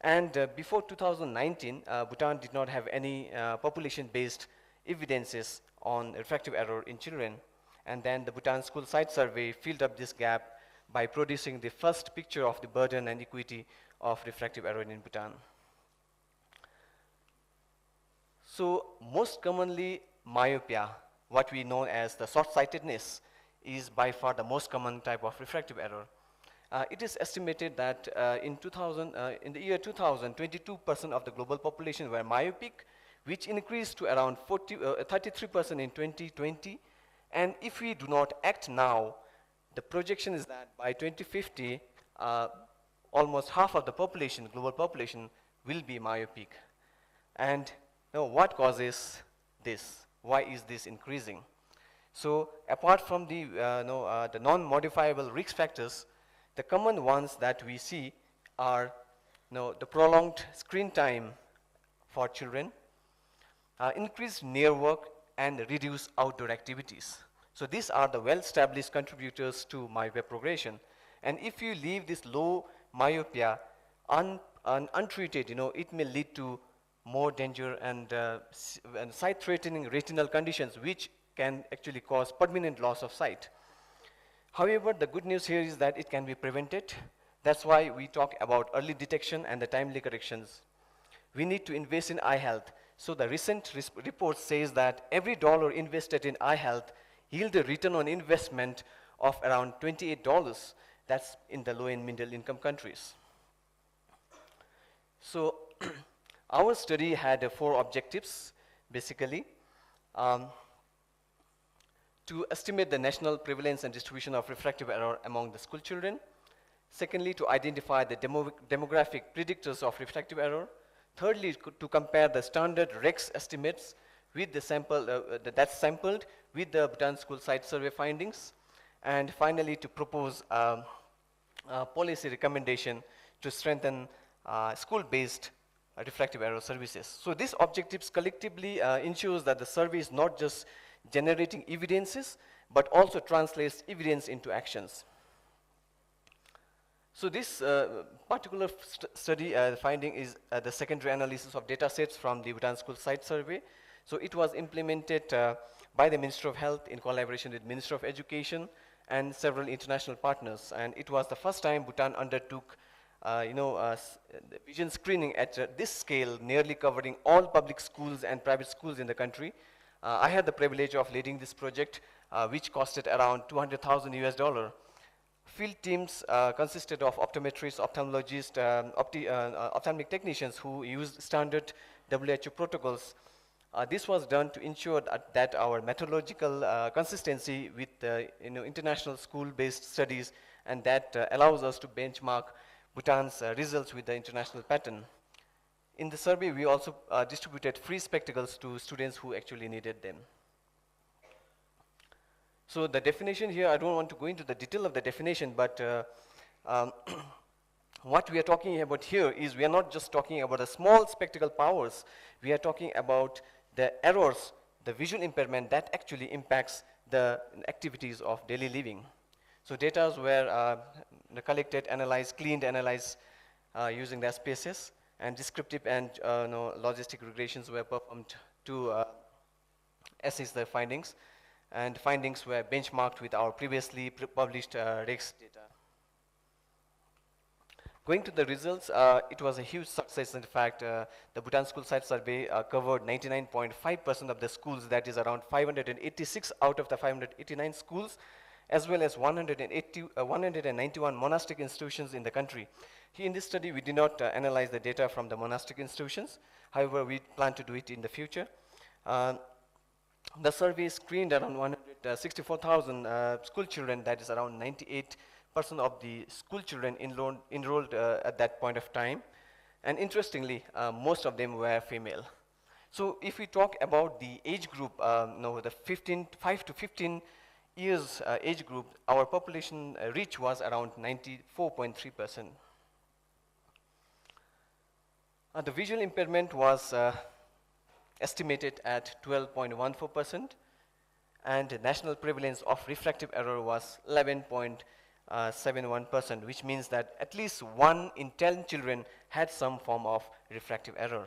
Speaker 4: And before 2019, Bhutan did not have any population-based evidences on refractive error in children. And then the Bhutan School Site Survey filled up this gap by producing the first picture of the burden and equity of refractive error in Bhutan. So most commonly, myopia, what we know as the short-sightedness, is by far the most common type of refractive error. It is estimated that in the year 2000, 22% of the global population were myopic, which increased to around 33% in 2020. And if we do not act now, the projection is that by 2050, almost half of the population, global population, will be myopic. And what causes this? Why is this increasing? So apart from the non-modifiable risk factors, the common ones that we see are the prolonged screen time for children, increased near work, and reduced outdoor activities. So these are the well-established contributors to myopia progression. And if you leave this low myopia untreated, it may lead to more danger and sight-threatening retinal conditions, which can actually cause permanent loss of sight. However, the good news here is that it can be prevented That's why we talk about early detection and the timely corrections. We need to invest in eye health. So the recent report says that every dollar invested in eye health yield a return on investment of around $28. That's in the low and middle income countries. So our study had 4 objectives, basically. To estimate the national prevalence and distribution of refractive error among the school children. Secondly, to identify the demographic predictors of refractive error. Thirdly, to compare the standard REX estimates with the sample that's sampled with the Bhutan school site survey findings. And finally, to propose a policy recommendation to strengthen school-based refractive error services. So these objectives collectively ensures that the survey is not just generating evidences, but also translates evidence into actions. So this particular study finding is the secondary analysis of data sets from the Bhutan school site survey. So it was implemented by the Ministry of Health in collaboration with Ministry of Education and several international partners. And it was the first time Bhutan undertook vision screening at this scale, nearly covering all public schools and private schools in the country. I had the privilege of leading this project, which costed around $200,000 US. Field teams consisted of optometrists, ophthalmologists, ophthalmic technicians who used standard WHO protocols. This was done to ensure that our methodological consistency with international school-based studies, and that allows us to benchmark Bhutan's results with the international pattern. In the survey, we also distributed free spectacles to students who actually needed them. So the definition here, I don't want to go into the detail of the definition, but what we are talking about here is we are not just talking about the small spectacle powers. We are talking about the errors, the visual impairment that actually impacts the activities of daily living. So data were collected, analyzed, cleaned, analyzed using the SPSS, and descriptive and logistic regressions were performed to assess the findings. And findings were benchmarked with our previously published REX data. Going to the results, it was a huge success. In fact, the Bhutan school site survey covered 99.5% of the schools, that is around 586 out of the 589 schools, as well as 191 monastic institutions in the country. Here in this study, we did not analyze the data from the monastic institutions. However, we plan to do it in the future. The survey screened around 164,000 school children, that is around 98% of the school children enrolled at that point of time. And interestingly, most of them were female. So if we talk about the age group, the 5 to 15 years age group, our population reach was around 94.3%. The visual impairment was estimated at 12.14%, and the national prevalence of refractive error was 11.71%, which means that at least 1 in 10 children had some form of refractive error.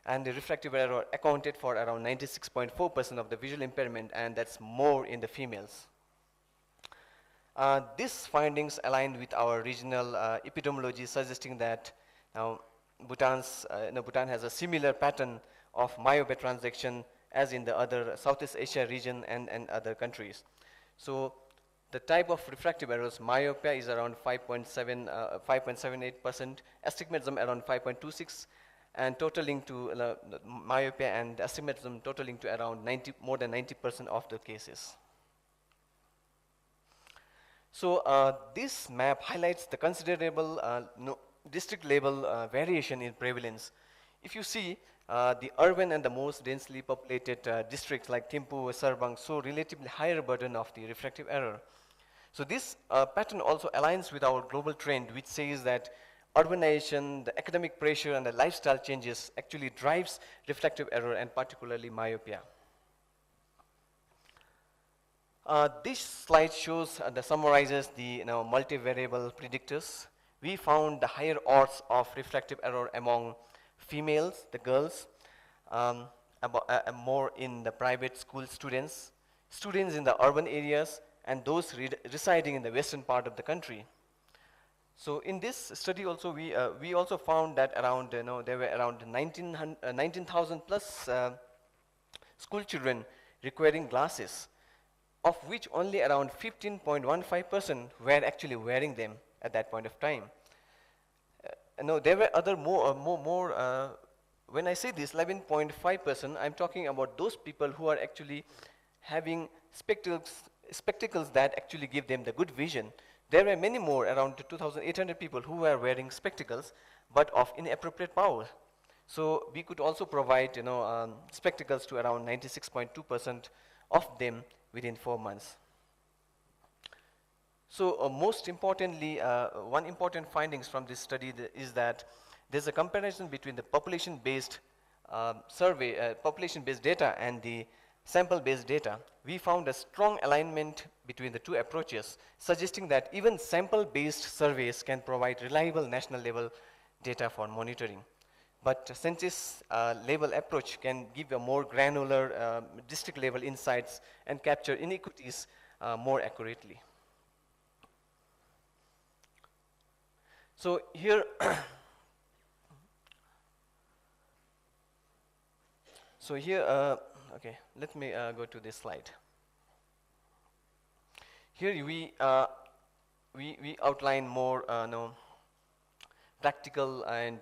Speaker 4: And the refractive error accounted for around 96.4% of the visual impairment, and that's more in the females. These findings aligned with our regional epidemiology, suggesting that now Bhutan has a similar pattern of myopia transaction as in the other Southeast Asia region and other countries. So the type of refractive errors, myopia is around 5.78%, astigmatism around 5.26%, and totaling to myopia and astigmatism totaling to around more than 90% of the cases. So this map highlights the considerable district level variation in prevalence. If you see, the urban and the most densely populated districts like Thimphu, Sarbang show relatively higher burden of the refractive error. So this pattern also aligns with our global trend, which says that urbanization, the academic pressure, and the lifestyle changes actually drives refractive error, and particularly myopia. This slide shows summarizes the multivariable predictors. We found the higher odds of refractive error among females, the girls, more in the private school students, students in the urban areas, and those residing in the western part of the country. So in this study also, we also found that around, there were around 19,000 plus school children requiring glasses, of which only around 15.15% were actually wearing them at that point of time. No, there were other when I say this 11.5%, I'm talking about those people who are actually having spectacles that actually give them the good vision. There were many more, around 2,800 people who were wearing spectacles, but of inappropriate power. So we could also provide, spectacles to around 96.2% of them within 4 months. So most importantly, one important findings from this study is that there's a comparison between the population-based population-based data and the sample-based data. We found a strong alignment between the two approaches, suggesting that even sample-based surveys can provide reliable national-level data for monitoring. But census-level approach can give a more granular district-level insights and capture inequities more accurately. So here, okay, let me go to this slide. Here we outline more practical and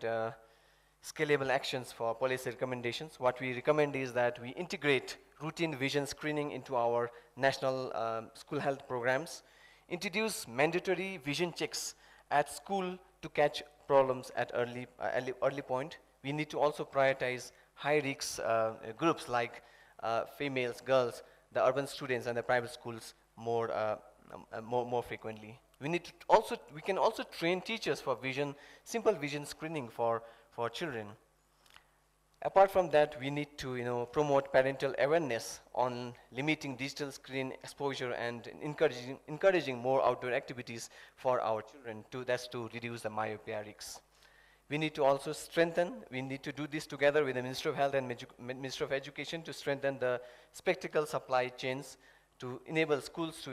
Speaker 4: scalable actions for policy recommendations. What we recommend is that we integrate routine vision screening into our national school health programs, introduce mandatory vision checks at school to catch problems at early point. We need to also prioritize high-risk groups like females, girls, the urban students, and the private schools more frequently. We can also train teachers for simple vision screening for children. Apart from that, we need to promote parental awareness on limiting digital screen exposure and encouraging more outdoor activities for our children to reduce the myopia risks. We need to also we need to do this together with the Ministry of Health and Ministry of Education to strengthen the spectacle supply chains to enable schools to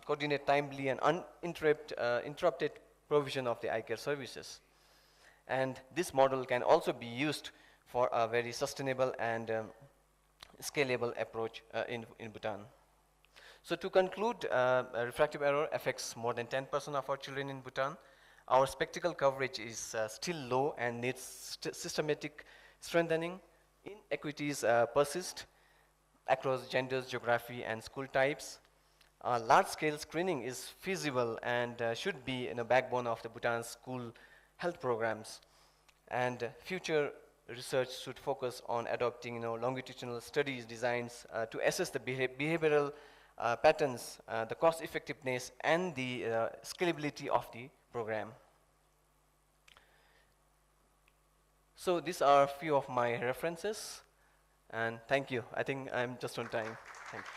Speaker 4: coordinate timely and uninterrupted provision of the eye care services. And this model can also be used for a very sustainable and scalable approach in Bhutan. So to conclude, refractive error affects more than 10% of our children in Bhutan. Our spectacle coverage is still low and needs systematic strengthening. Inequities persist across genders, geography, and school types. Large-scale screening is feasible and should be in a backbone of the Bhutan's school health programs. And future research should focus on adopting longitudinal studies designs to assess the behavioral patterns, the cost effectiveness, and the scalability of the program. So these are a few of my references, and thank you. I think I'm just on time. Thank you.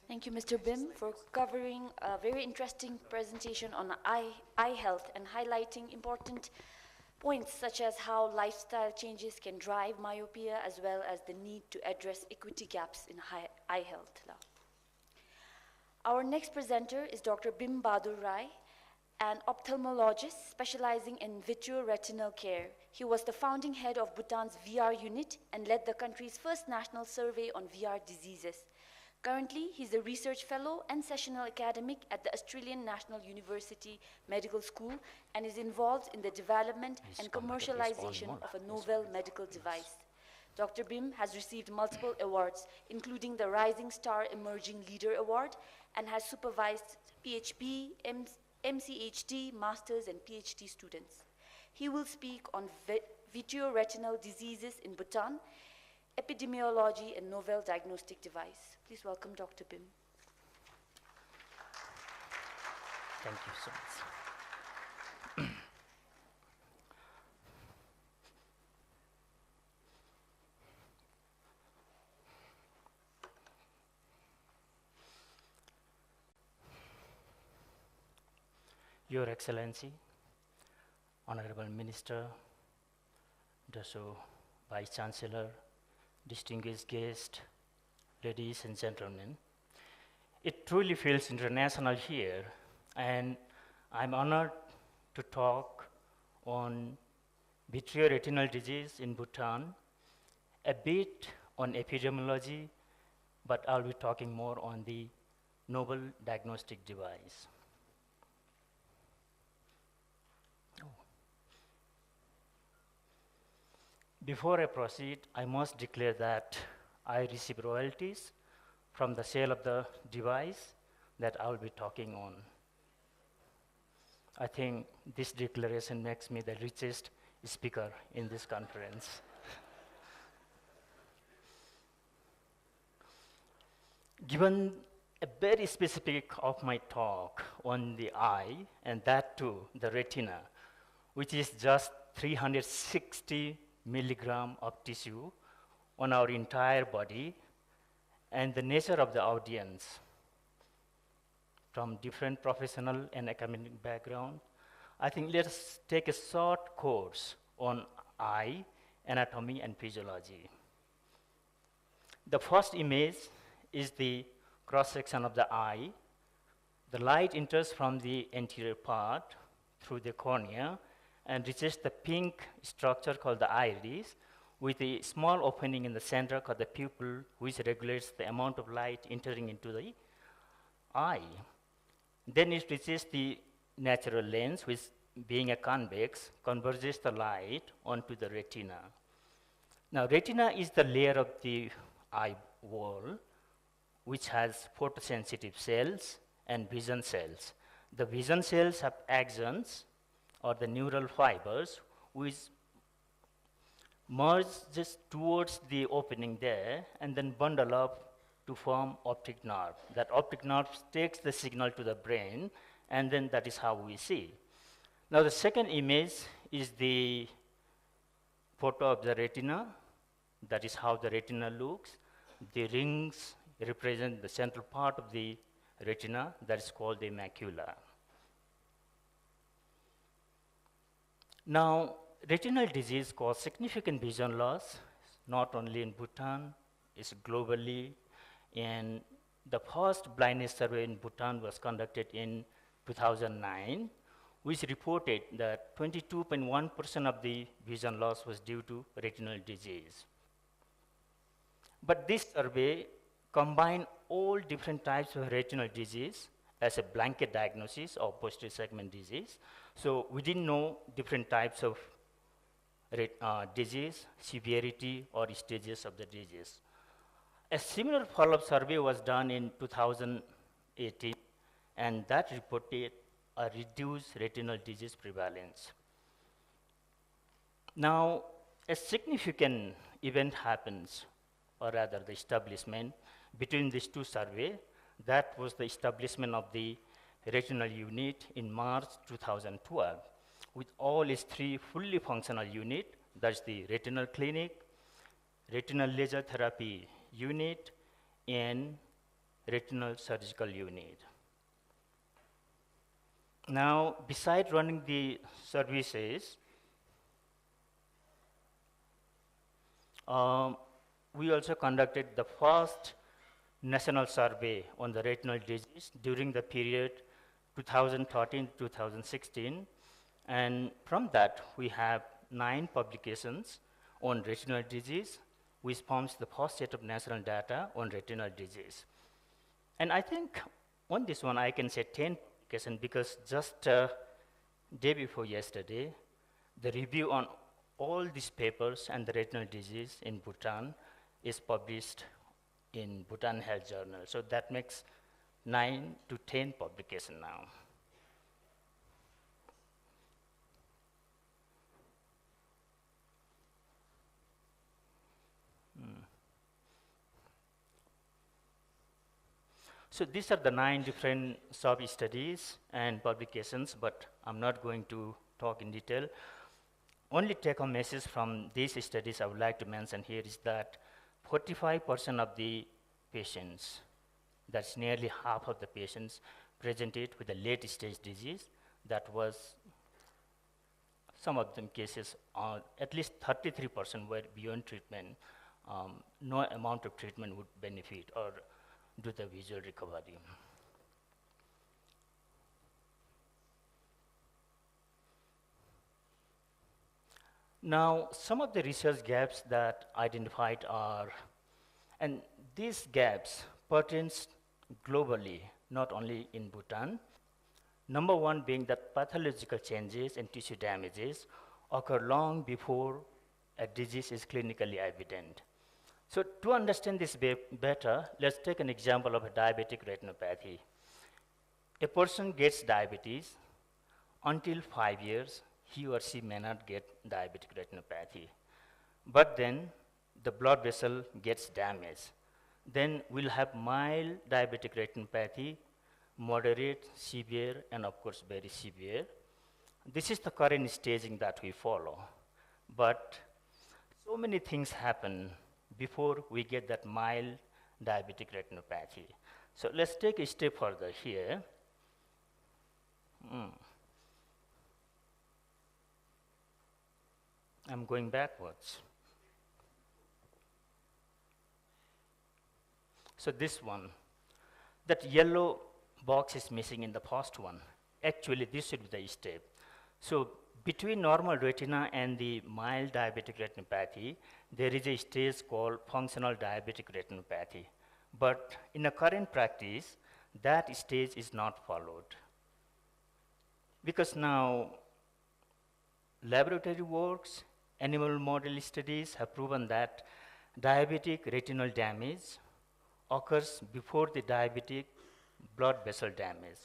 Speaker 1: Thank you, Mr. Bim, for covering a very interesting presentation on eye health and highlighting important points such as how lifestyle changes can drive myopia as well as the need to address equity gaps in eye health. Our next presenter is Dr. Bim Bahadur Rai, an ophthalmologist specializing in vitreoretinal care. He was the founding head of Bhutan's VR unit and led the country's first national survey on VR diseases. Currently, he's a research fellow and sessional academic at the Australian National University Medical School and is involved in the development and commercialization of a novel medical device. Dr. Bim has received multiple awards, including the Rising Star Emerging Leader Award, and has supervised PhD, MCHD, Masters, and PhD students. He will speak on vitreoretinal diseases in Bhutan, epidemiology, and novel diagnostic device. Please welcome Dr. Bim.
Speaker 5: Thank you so much. Your Excellency, Honorable Minister, Daso Vice Chancellor, distinguished guests, ladies and gentlemen, it truly feels international here, and I'm honored to talk on vitreoretinal disease in Bhutan, a bit on epidemiology, but I'll be talking more on the novel diagnostic device. Before I proceed, I must declare that I receive royalties from the sale of the device that I'll be talking on. I think this declaration makes me the richest speaker in this conference. Given a very specific of my talk on the eye, and that too, the retina, which is just 360 milligram of tissue on our entire body, and the nature of the audience from different professional and academic background, I think let us take a short course on eye anatomy and physiology. The first image is the cross-section of the eye. The light enters from the anterior part through the cornea and reaches the pink structure called the iris, with a small opening in the center called the pupil, which regulates the amount of light entering into the eye. Then it reaches the natural lens, which being a convex, converges the light onto the retina. Now, retina is the layer of the eye wall, which has photosensitive cells and vision cells. The vision cells have axons, or the neural fibers, which merge just towards the opening there and then bundle up to form optic nerve. That optic nerve takes the signal to the brain, and then that is how we see. Now, the second image is the photo of the retina. That is how the retina looks. The rings represent the central part of the retina, that is called the macula. Now, retinal disease causes significant vision loss, not only in Bhutan, it's globally. And the first blindness survey in Bhutan was conducted in 2009, which reported that 22.1% of the vision loss was due to retinal disease. But this survey combined all different types of retinal disease as a blanket diagnosis of posterior segment disease. So we didn't know different types of disease, severity, or stages of the disease. A similar follow-up survey was done in 2018, and that reported a reduced retinal disease prevalence. Now, a significant event happens, or rather the establishment, between these two surveys. That was the establishment of the retinal unit in March 2012, with all its three fully functional units. That's the retinal clinic, retinal laser therapy unit, and retinal surgical unit. Now, besides running the services, we also conducted the first national survey on the retinal disease during the period 2013-2016. And from that, we have 9 publications on retinal disease, which forms the first set of national data on retinal disease. And I think on this one, I can say 10 publications, because just day before yesterday, the review on all these papers and the retinal disease in Bhutan is published in Bhutan Health Journal. So that makes 9 to 10 publications now. So these are the 9 different sub-studies and publications, but I'm not going to talk in detail. Only take-home message from these studies I would like to mention here is that 45% of the patients, that's nearly half of the patients, presented with a late-stage disease. that was, some of them cases, at least 33% were beyond treatment. No amount of treatment would benefit or do the visual recovery. Now, some of the research gaps that identified are, and these gaps pertains globally, not only in Bhutan. Number one being that pathological changes and tissue damages occur long before a disease is clinically evident. So to understand this better, let's take an example of a diabetic retinopathy. A person gets diabetes. Until 5 years, he or she may not get diabetic retinopathy. But then the blood vessel gets damaged. Then we'll have mild diabetic retinopathy, moderate, severe, and of course very severe. This is the current staging that we follow. But so many things happen before we get that mild diabetic retinopathy. So let's take a step further here. I'm going backwards. So this one, that yellow box is missing in the first one. Actually, this should be the step. So between normal retina and the mild diabetic retinopathy, there is a stage called functional diabetic retinopathy. But in the current practice, that stage is not followed. Because now laboratory works, animal model studies have proven that diabetic retinal damage occurs before the diabetic blood vessel damage.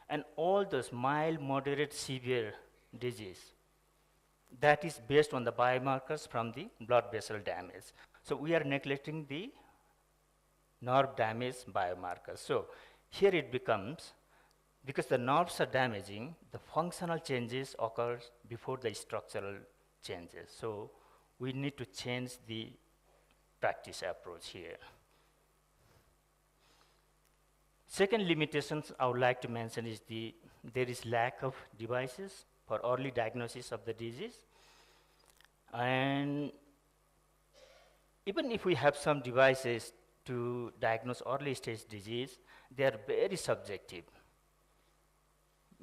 Speaker 5: And all those mild, moderate, severe disease, that is based on the biomarkers from the blood vessel damage. So we are neglecting the nerve damage biomarkers. So here it becomes, because the nerves are damaging, the functional changes occur before the structural changes. So we need to change the practice approach here. Second limitations I would like to mention is there is lack of devices for early diagnosis of the disease. And even if we have some devices to diagnose early stage disease, they are very subjective.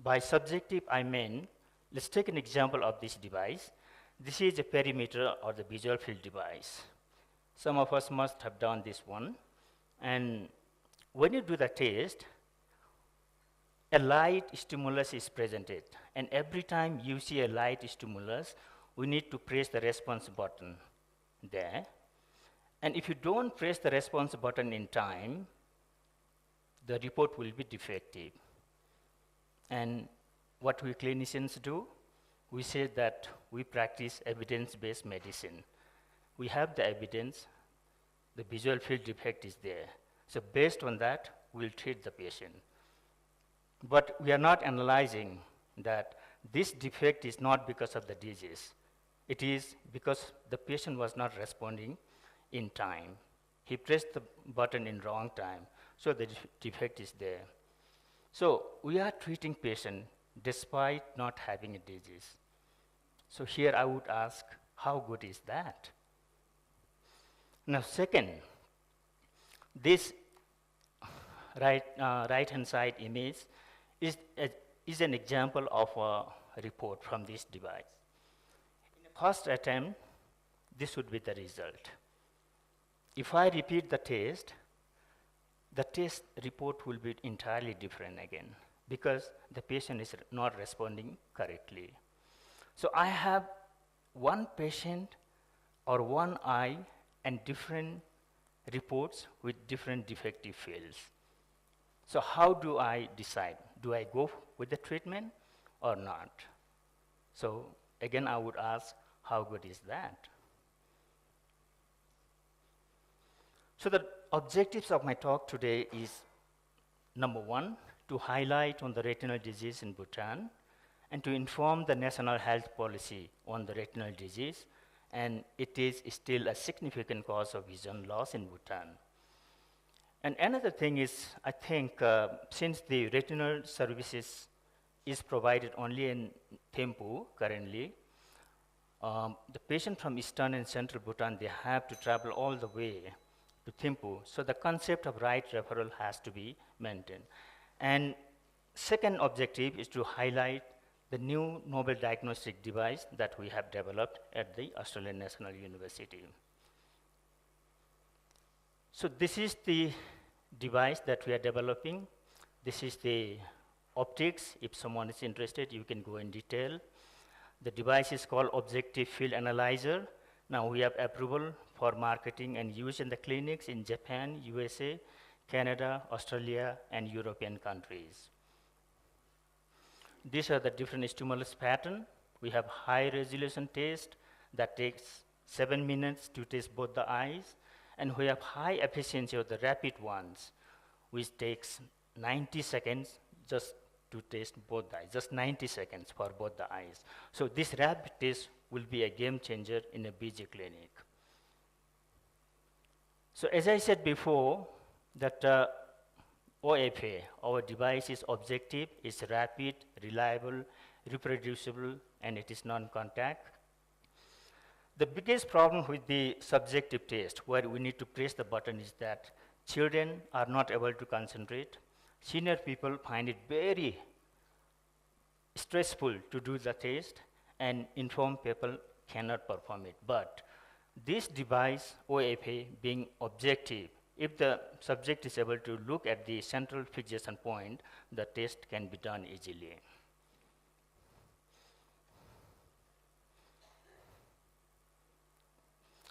Speaker 5: By subjective, I mean, let's take an example of this device. This is a perimeter or the visual field device. Some of us must have done this one. And when you do the test, a light stimulus is presented. And every time you see a light stimulus, we need to press the response button there. And if you don't press the response button in time, the report will be defective. And what we clinicians do, we say that we practice evidence-based medicine. We have the evidence, the visual field defect is there. So based on that, we'll treat the patient. But we are not analyzing that this defect is not because of the disease. It is because the patient was not responding in time. He pressed the button in wrong time, so the defect is there. So we are treating patient despite not having a disease. So here I would ask, how good is that? Now second, this right-hand side image is an example of a report from this device. In the first attempt, this would be the result. If I repeat the test report will be entirely different again because the patient is not responding correctly. So I have one patient or one eye and different reports with different defective fields. So how do I decide? Do I go with the treatment or not? So again, I would ask, how good is that? So the objectives of my talk today is, number one, to highlight on the retinal disease in Bhutan and to inform the national health policy on the retinal disease, and it is still a significant cause of vision loss in Bhutan. And another thing is, I think since the retinal services is provided only in Thimphu currently. The patient from eastern and central Bhutan, they have to travel all the way to Thimphu. So the concept of right referral has to be maintained. And second objective is to highlight the new novel diagnostic device that we have developed at the Australian National University. So this is the device that we are developing. This is the optics. If someone is interested, you can go in detail. The device is called Objective Field Analyzer. Now we have approval for marketing and use in the clinics in Japan, USA, Canada, Australia, and European countries. These are the different stimulus pattern. We have high resolution test that takes 7 minutes to test both the eyes. And we have high efficiency of the rapid ones, which takes 90 seconds just to test both the eyes, just 90 seconds for both the eyes. So this rapid test will be a game changer in a busy clinic. So as I said before, that OFA, our device is objective, is rapid, reliable, reproducible, and it is non-contact. The biggest problem with the subjective test, where we need to press the button, is that children are not able to concentrate. Senior people find it very stressful to do the test, and informed people cannot perform it. But this device, OFA, being objective, if the subject is able to look at the central fixation point, the test can be done easily.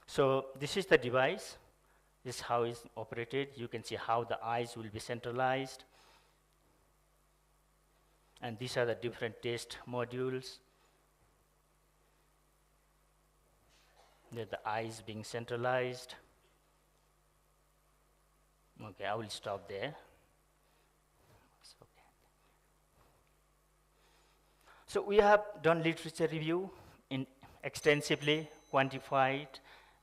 Speaker 5: So this is the device. This is how it's operated. You can see how the eyes will be centralized. And these are the different test modules. The eyes being centralized. Okay, I will stop there. Okay. So we have done literature review extensively, quantified,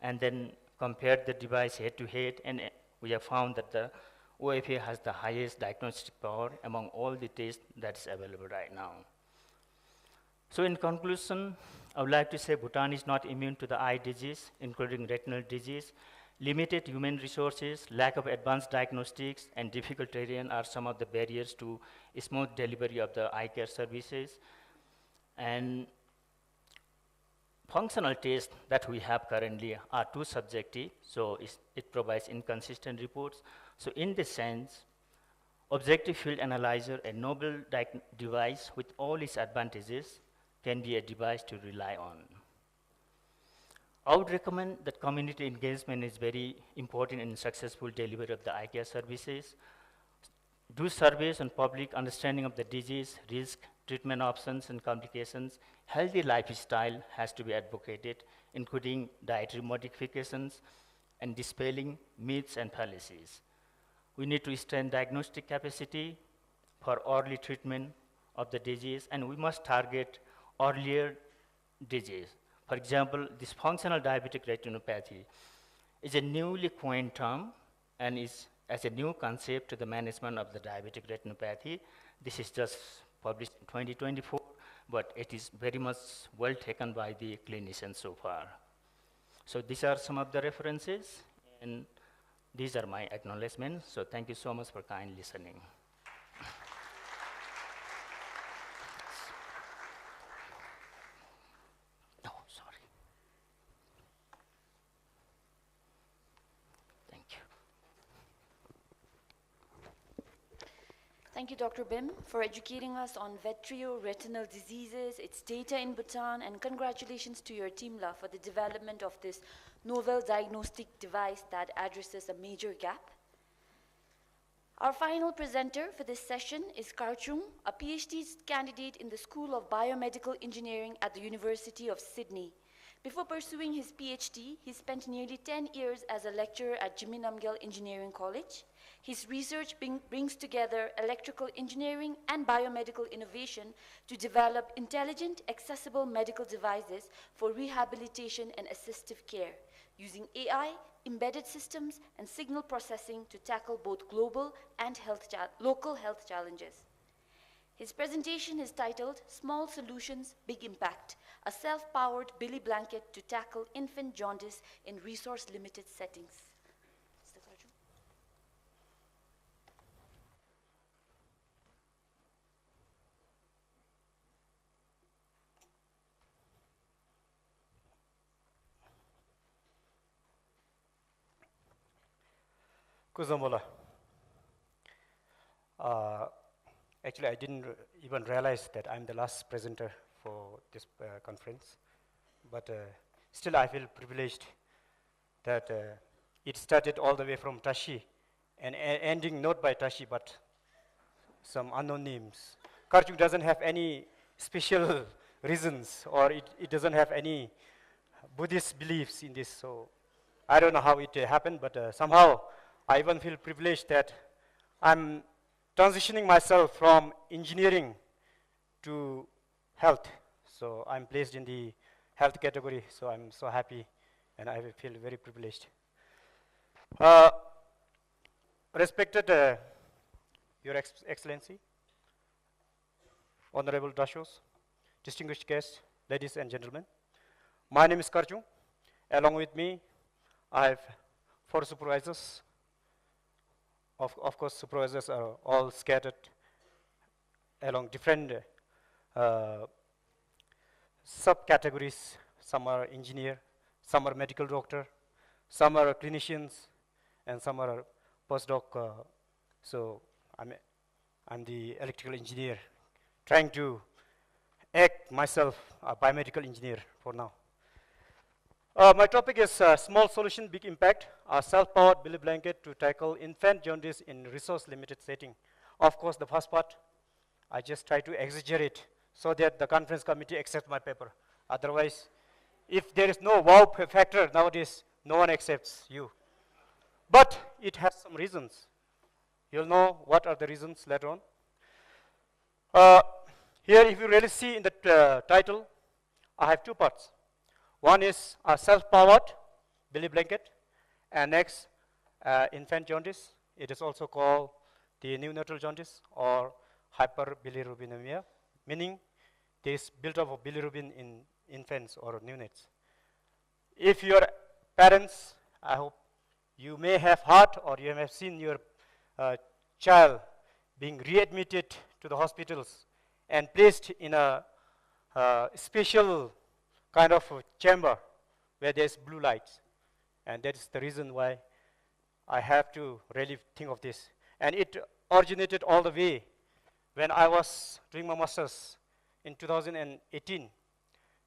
Speaker 5: and then compared the device head to head, and we have found that the OFA has the highest diagnostic power among all the tests that's available right now. So in conclusion, I would like to say Bhutan is not immune to the eye disease, including retinal disease. Limited human resources, lack of advanced diagnostics, and difficult terrain are some of the barriers to smooth delivery of the eye care services. And functional tests that we have currently are too subjective, so it provides inconsistent reports. So in this sense, Objective Field Analyzer, a novel device with all its advantages, can be a device to rely on. I would recommend that community engagement is very important in successful delivery of the eye care services. Do surveys on public understanding of the disease, risk, treatment options, and complications. Healthy lifestyle has to be advocated, including dietary modifications and dispelling myths and fallacies. We need to strengthen diagnostic capacity for early treatment of the disease, and we must target earlier disease. For example, this functional diabetic retinopathy is a newly coined term and is as a new concept to the management of the diabetic retinopathy. This is just published in 2024, but it is very much well taken by the clinicians so far. So these are some of the references, and these are my acknowledgements. So thank you so much for kind listening.
Speaker 1: Thank you, Dr. Bim, for educating us on vitreoretinal diseases, its data in Bhutan, and congratulations to your team La for the development of this novel diagnostic device that addresses a major gap. Our final presenter for this session is Karchung, a PhD candidate in the School of Biomedical Engineering at the University of Sydney. Before pursuing his PhD, he spent nearly 10 years as a lecturer at Jimmy Namgyal Engineering College. His research brings together electrical engineering and biomedical innovation to develop intelligent, accessible medical devices for rehabilitation and assistive care, using AI, embedded systems, and signal processing to tackle both global and local health challenges. His presentation is titled Small Solutions, Big Impact, a self-powered billy blanket to tackle infant jaundice in resource-limited settings. Mr. Karju.
Speaker 6: Kuzamola. Actually, I didn't even realize that I'm the last presenter for this conference. But still, I feel privileged that it started all the way from Tashi and ending not by Tashi, but some unknown names. Karchuk doesn't have any special reasons, or it doesn't have any Buddhist beliefs in this. So I don't know how it happened, but somehow I even feel privileged that I'm transitioning myself from engineering to health. So I'm placed in the health category, so I'm so happy and I feel very privileged. Respected Your Excellency, Honorable Dashos, distinguished guests, ladies and gentlemen. My name is Karju. Along with me, I have 4 supervisors. Of course, supervisors are all scattered along different subcategories. Some are engineer, some are medical doctor, some are clinicians, and some are postdoc. So I'm the electrical engineer, trying to act myself a biomedical engineer for now. My topic is small solution, big impact, a self-powered billy blanket to tackle infant jaundice in resource-limited setting. Of course, the first part, I just try to exaggerate so that the conference committee accepts my paper. Otherwise, if there is no wow factor nowadays, no one accepts you. But it has some reasons. You'll know what are the reasons later on. Here, if you really see in the title, I have 2 parts. One is a self-powered billy blanket, and next, infant jaundice. It is also called the neonatal jaundice or hyperbilirubinemia, meaning there is buildup of bilirubin in infants or neonates. If your parents, I hope you may have heard or you may have seen your child being readmitted to the hospitals and placed in a special kind of a chamber where there's blue lights. And that is the reason why I have to really think of this. And it originated all the way when I was doing my master's in 2018,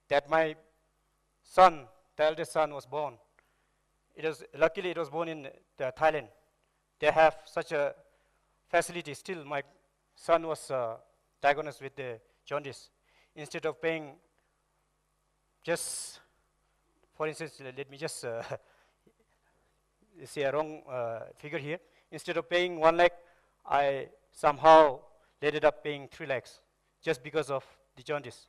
Speaker 6: that my son, the eldest son, was born. Luckily it was born in Thailand. They have such a facility. Still, my son was diagnosed with the jaundice. Instead of paying just, for instance, let me just say a wrong figure here. Instead of paying 1 lakh, I somehow ended up paying 3 lakhs just because of the jaundice.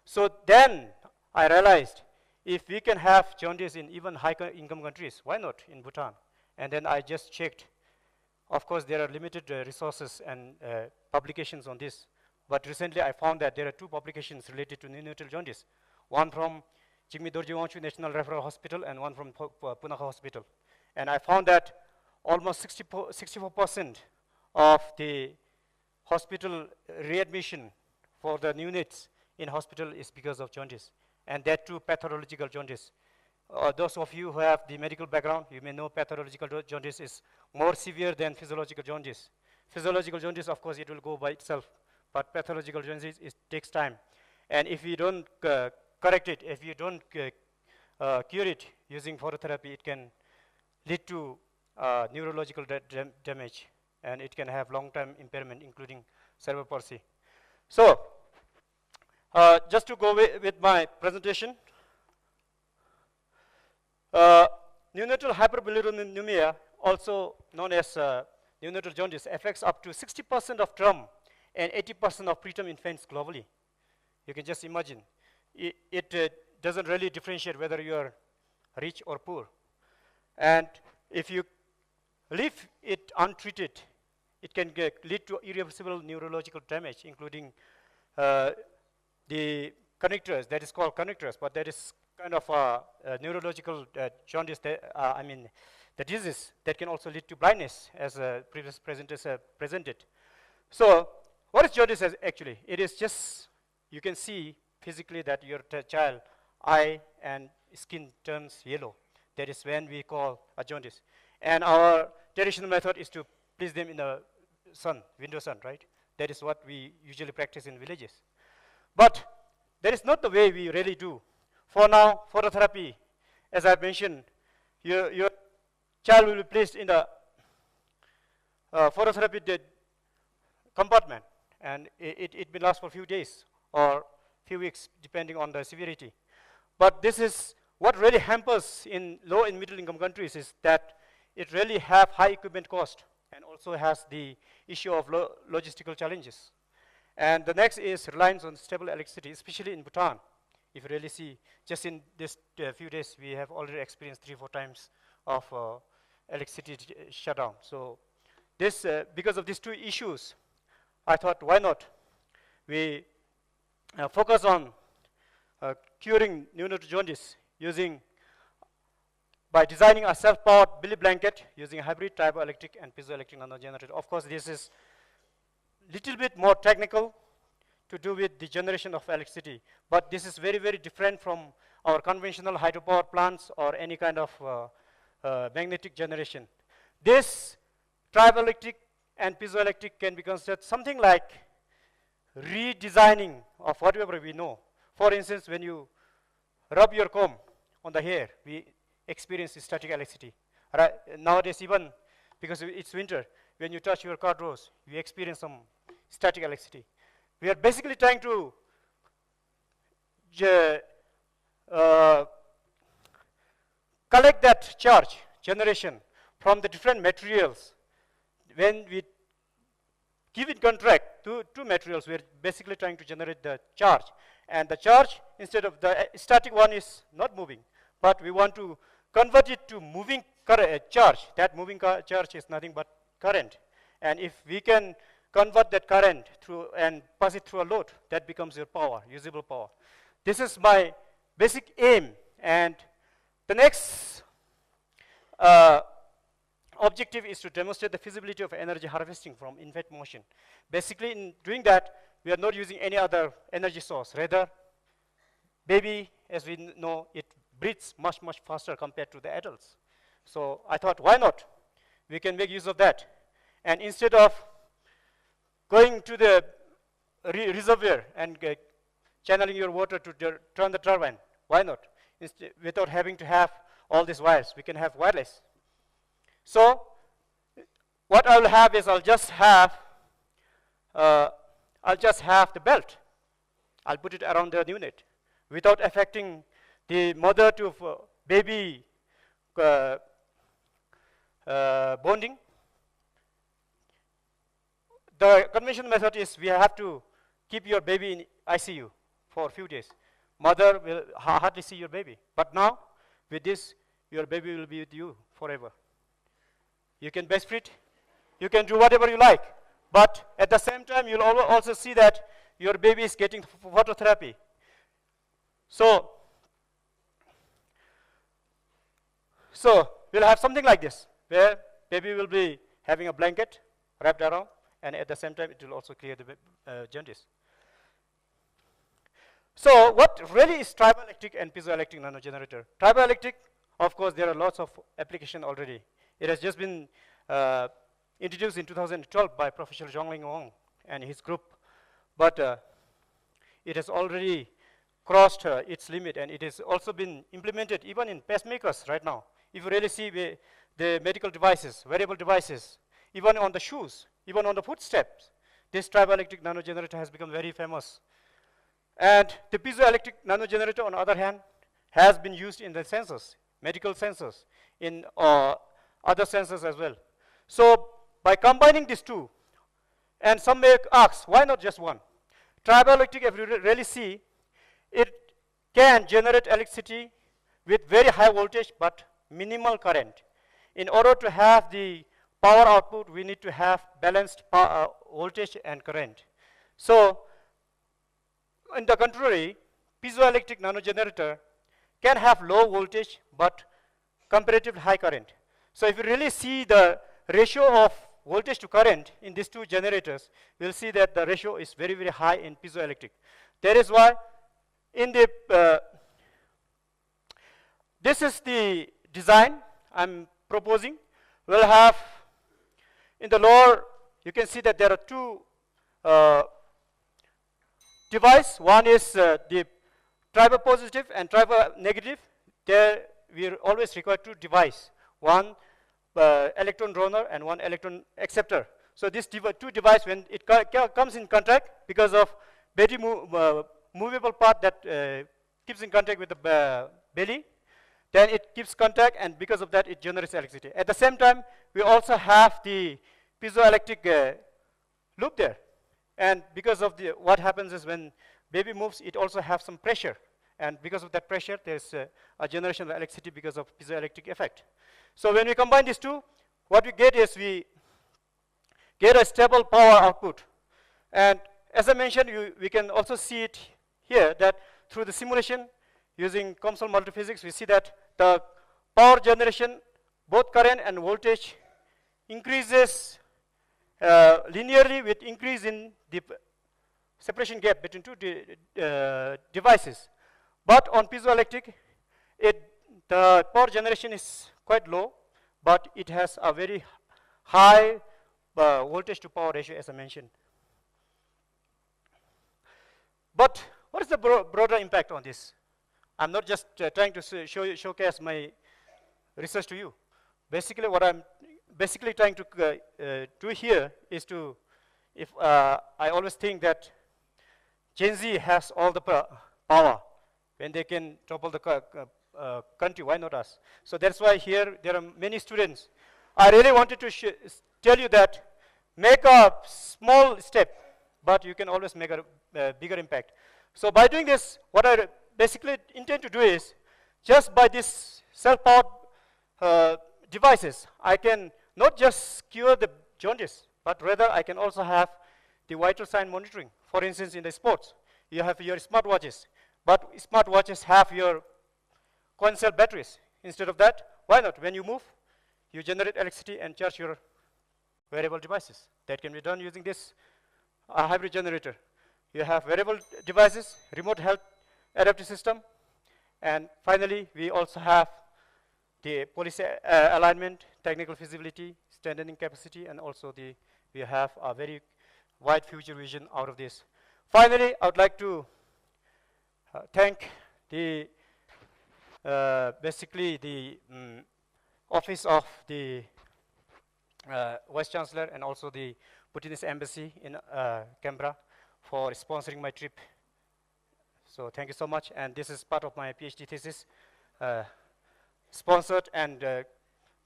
Speaker 6: So then I realized if we can have jaundice in even high income countries, why not in Bhutan? And then I just checked. Of course, there are limited resources and publications on this. But recently I found that there are 2 publications related to neonatal jaundice. One from Jigme Dorje Wangchu National Referral Hospital and one from Punakha Hospital. And I found that almost 64% of the hospital readmission for the neonates in hospital is because of jaundice. And that too pathological jaundice. Those of you who have the medical background, you may know pathological jaundice is more severe than physiological jaundice. Physiological jaundice, of course, it will go by itself. But pathological jaundice, it takes time. And if you don't correct it, if you don't cure it using phototherapy, it can lead to neurological damage. And it can have long-term impairment, including cerebral palsy. So, just to go with my presentation, neonatal hyperbilirubinemia, also known as neonatal jaundice, affects up to 60% of term and 80% of preterm infants globally. You can just imagine. It doesn't really differentiate whether you are rich or poor. And if you leave it untreated, it can lead to irreversible neurological damage, including the connectors, that is called connectors, but that is kind of a neurological jaundice, I mean, the disease that can also lead to blindness, as previous presenters have presented. So what is jaundice actually? It is just, you can see physically that your child eye and skin turns yellow. That is when we call a jaundice. And our traditional method is to place them in the sun, window sun, right? That is what we usually practice in villages. But that is not the way we really do. For now, phototherapy, as I mentioned, your child will be placed in the phototherapy compartment, and it may last for a few days or few weeks, depending on the severity. But this is what really hampers in low and middle income countries, is that it really have high equipment cost and also has the issue of logistical challenges. And the next is reliance on stable electricity, especially in Bhutan. If you really see, just in this few days, we have already experienced 3-4 times of electricity shutdown. So this, because of these two issues, I thought, why not we focus on curing neonatal jaundice by designing a self-powered belly blanket using a hybrid triboelectric and piezoelectric nanogenerator. Of course, this is little bit more technical to do with the generation of electricity, but this is very, very different from our conventional hydropower plants or any kind of magnetic generation. This triboelectric and piezoelectric can be considered something like redesigning of whatever we know. For instance, when you rub your comb on the hair, we experience static electricity. Right? Nowadays, even because it's winter, when you touch your car doors, you experience some static electricity. We are basically trying to collect that charge generation from the different materials. When we give it contract to materials, we are basically trying to generate the charge. And the charge, instead of the static one, is not moving, but we want to convert it to moving charge. That moving charge is nothing but current. And if we can convert that current through and pass it through a load, that becomes your power, usable power. This is my basic aim. And the next objective is to demonstrate the feasibility of energy harvesting from infant motion. Basically, in doing that, we are not using any other energy source. Rather, baby, as we know, it breathes much, much faster compared to the adults. So I thought, why not? We can make use of that. And instead of going to the reservoir and channeling your water to turn the turbine, why not? Without having to have all these wires, we can have wireless. So what I'll have is I'll just have the belt. I'll put it around the unit without affecting the mother to baby bonding. The conventional method is we have to keep your baby in ICU for a few days. Mother will hardly see your baby. But now, with this, your baby will be with you forever. You can breastfeed, you can do whatever you like, but at the same time, you'll also see that your baby is getting phototherapy. So we'll have something like this, where baby will be having a blanket wrapped around, and at the same time, it will also clear the jaundice. So what really is triboelectric and piezoelectric nanogenerator? Triboelectric, of course, there are lots of applications already. It has just been introduced in 2012 by Professor Zhongling Wang and his group, but it has already crossed its limit, and it has also been implemented even in pacemakers right now. If you really see the medical devices, wearable devices, even on the shoes, even on the footsteps, this triboelectric nanogenerator has become very famous. And the piezoelectric nanogenerator, on the other hand, has been used in the sensors, medical sensors, in other sensors as well. So by combining these two, and some may ask, why not just one? Triboelectric, if you really see, it can generate electricity with very high voltage but minimal current. In order to have the power output, we need to have balanced voltage and current. So, on the contrary, piezoelectric nanogenerator can have low voltage but comparatively high current. So if you really see the ratio of voltage to current in these two generators, you'll see that the ratio is very, very high in piezoelectric. That is why in the, this is the design I'm proposing. We'll have, in the lower, you can see that there are two devices. One is the driver positive and driver negative. There we always require two devices. One electron donor and one electron acceptor. So this two devices, when it comes in contact, because of very movable part that keeps in contact with the belly, then it keeps contact, and because of that it generates electricity. At the same time, we also have the piezoelectric loop there. And because of what happens is when baby moves, it also has some pressure. And because of that pressure, there's a generation of electricity because of piezoelectric effect. So when we combine these two, what we get is we get a stable power output. And as I mentioned, we can also see it here that through the simulation using COMSOL multiphysics, we see that the power generation, both current and voltage, increases linearly with increase in the separation gap between two devices. But on piezoelectric, the power generation is quite low, but it has a very high voltage to power ratio, as I mentioned. But what is the broader impact on this? I'm not just trying to showcase my research to you. Basically, what I'm basically trying to do here is to, I always think that Gen Z has all the power. When they can topple the country, why not us? So that's why here there are many students. I really wanted to tell you that make a small step, but you can always make a bigger impact. So by doing this, what I basically intend to do is, just by this self-powered devices, I can not just cure the jaundice, but rather I can also have the vital sign monitoring. For instance, in the sports, you have your smartwatches, but smartwatches have your coin cell batteries. Instead of that, why not? When you move, you generate electricity and charge your wearable devices. That can be done using this hybrid generator. You have wearable devices, remote health adaptive system, and finally, we also have the policy alignment, technical feasibility, standing capacity, and also we have a very wide future vision out of this. Finally, I would like to thank the basically the office of the Vice Chancellor and also the Bhutanese Embassy in Canberra for sponsoring my trip. So thank you so much, and this is part of my PhD thesis, sponsored and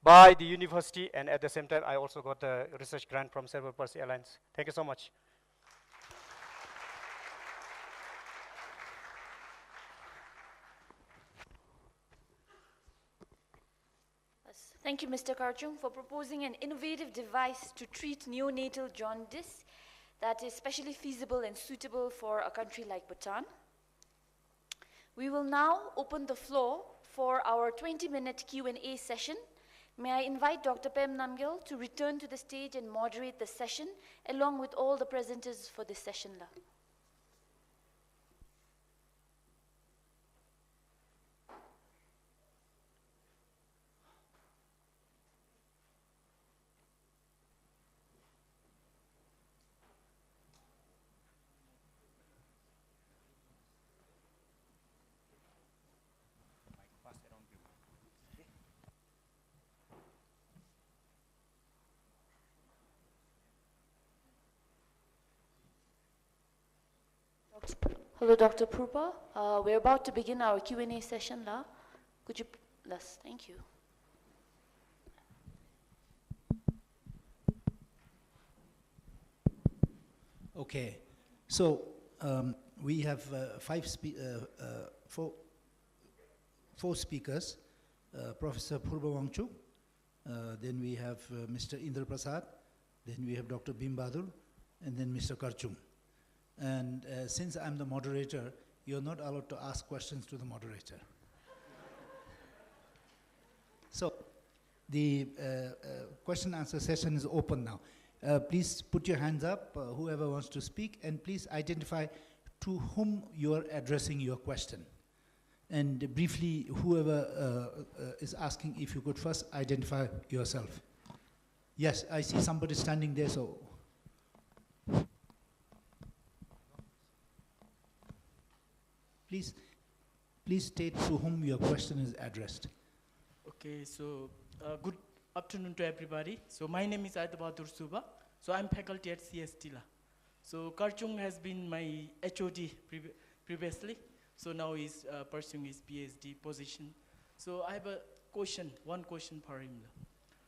Speaker 6: by the university, and at the same time I also got a research grant from Cerebral Palsy Alliance. Thank you so much.
Speaker 1: Thank you, Mr. Karchung, for proposing an innovative device to treat neonatal jaundice that is especially feasible and suitable for a country like Bhutan. We will now open the floor for our 20-minute Q&A session. May I invite Dr. Pem Namgyal to return to the stage and moderate the session, along with all the presenters for this session. Hello, Dr. Prupa. We're about to begin our Q&A session. Could you, thank you.
Speaker 2: Okay, so we have four speakers, Professor Purba Wangchuk, Then we have Mr. Indra Prasad. Then we have Dr. Bim Bahadur. And then Mr. Karchung. And since I'm the moderator, you're not allowed to ask questions to the moderator. So the question answer session is open now. Please put your hands up, whoever wants to speak, and please identify to whom you are addressing your question. And briefly, whoever is asking, if you could first identify yourself. Yes, I see somebody standing there, so. Please state to whom your question is addressed.
Speaker 7: Okay, so good afternoon to everybody. So my name is Aida Bahadur Suba. So I'm faculty at CSTLA. So Karchung has been my HOD previously. So now he's pursuing his PhD position. So I have a question, one question for him.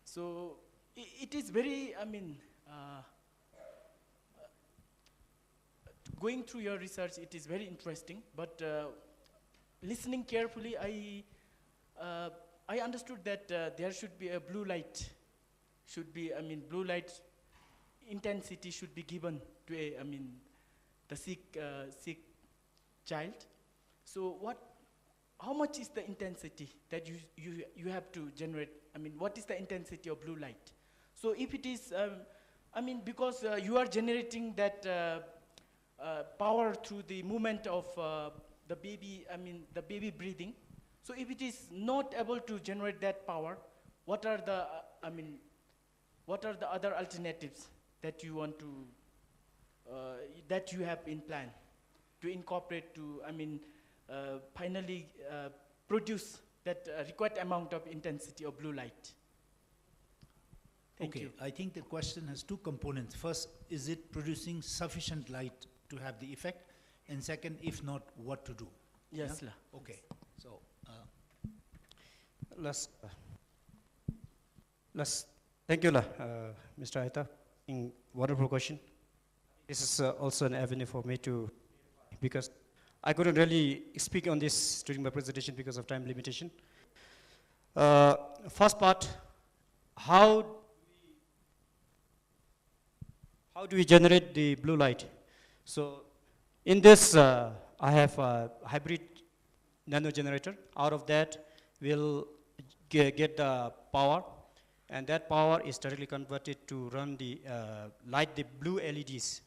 Speaker 7: So it is very, going through your research, it is very interesting, but listening carefully, I understood that there should be a blue light, blue light intensity should be given to the sick child. So how much is the intensity that you have to generate? What is the intensity of blue light? So if it is, because you are generating that power through the movement of the baby breathing. So if it is not able to generate that power, what are the other alternatives that you want to, that you have in plan to incorporate to, finally produce that required amount of intensity of blue light? Thank you.
Speaker 2: I think the question has two components. First, is it producing sufficient light to have the effect? And second, if not, what to do?
Speaker 7: Yes,
Speaker 2: yeah? Okay. So,
Speaker 6: thank you, Mr. Aita. Wonderful question. This is also an avenue for me to, because I couldn't really speak on this during my presentation because of time limitation. First part, how do we generate the blue light? So in this, I have a hybrid nano generator. Out of that, we'll get the power, and that power is directly converted to run the light the blue LEDs.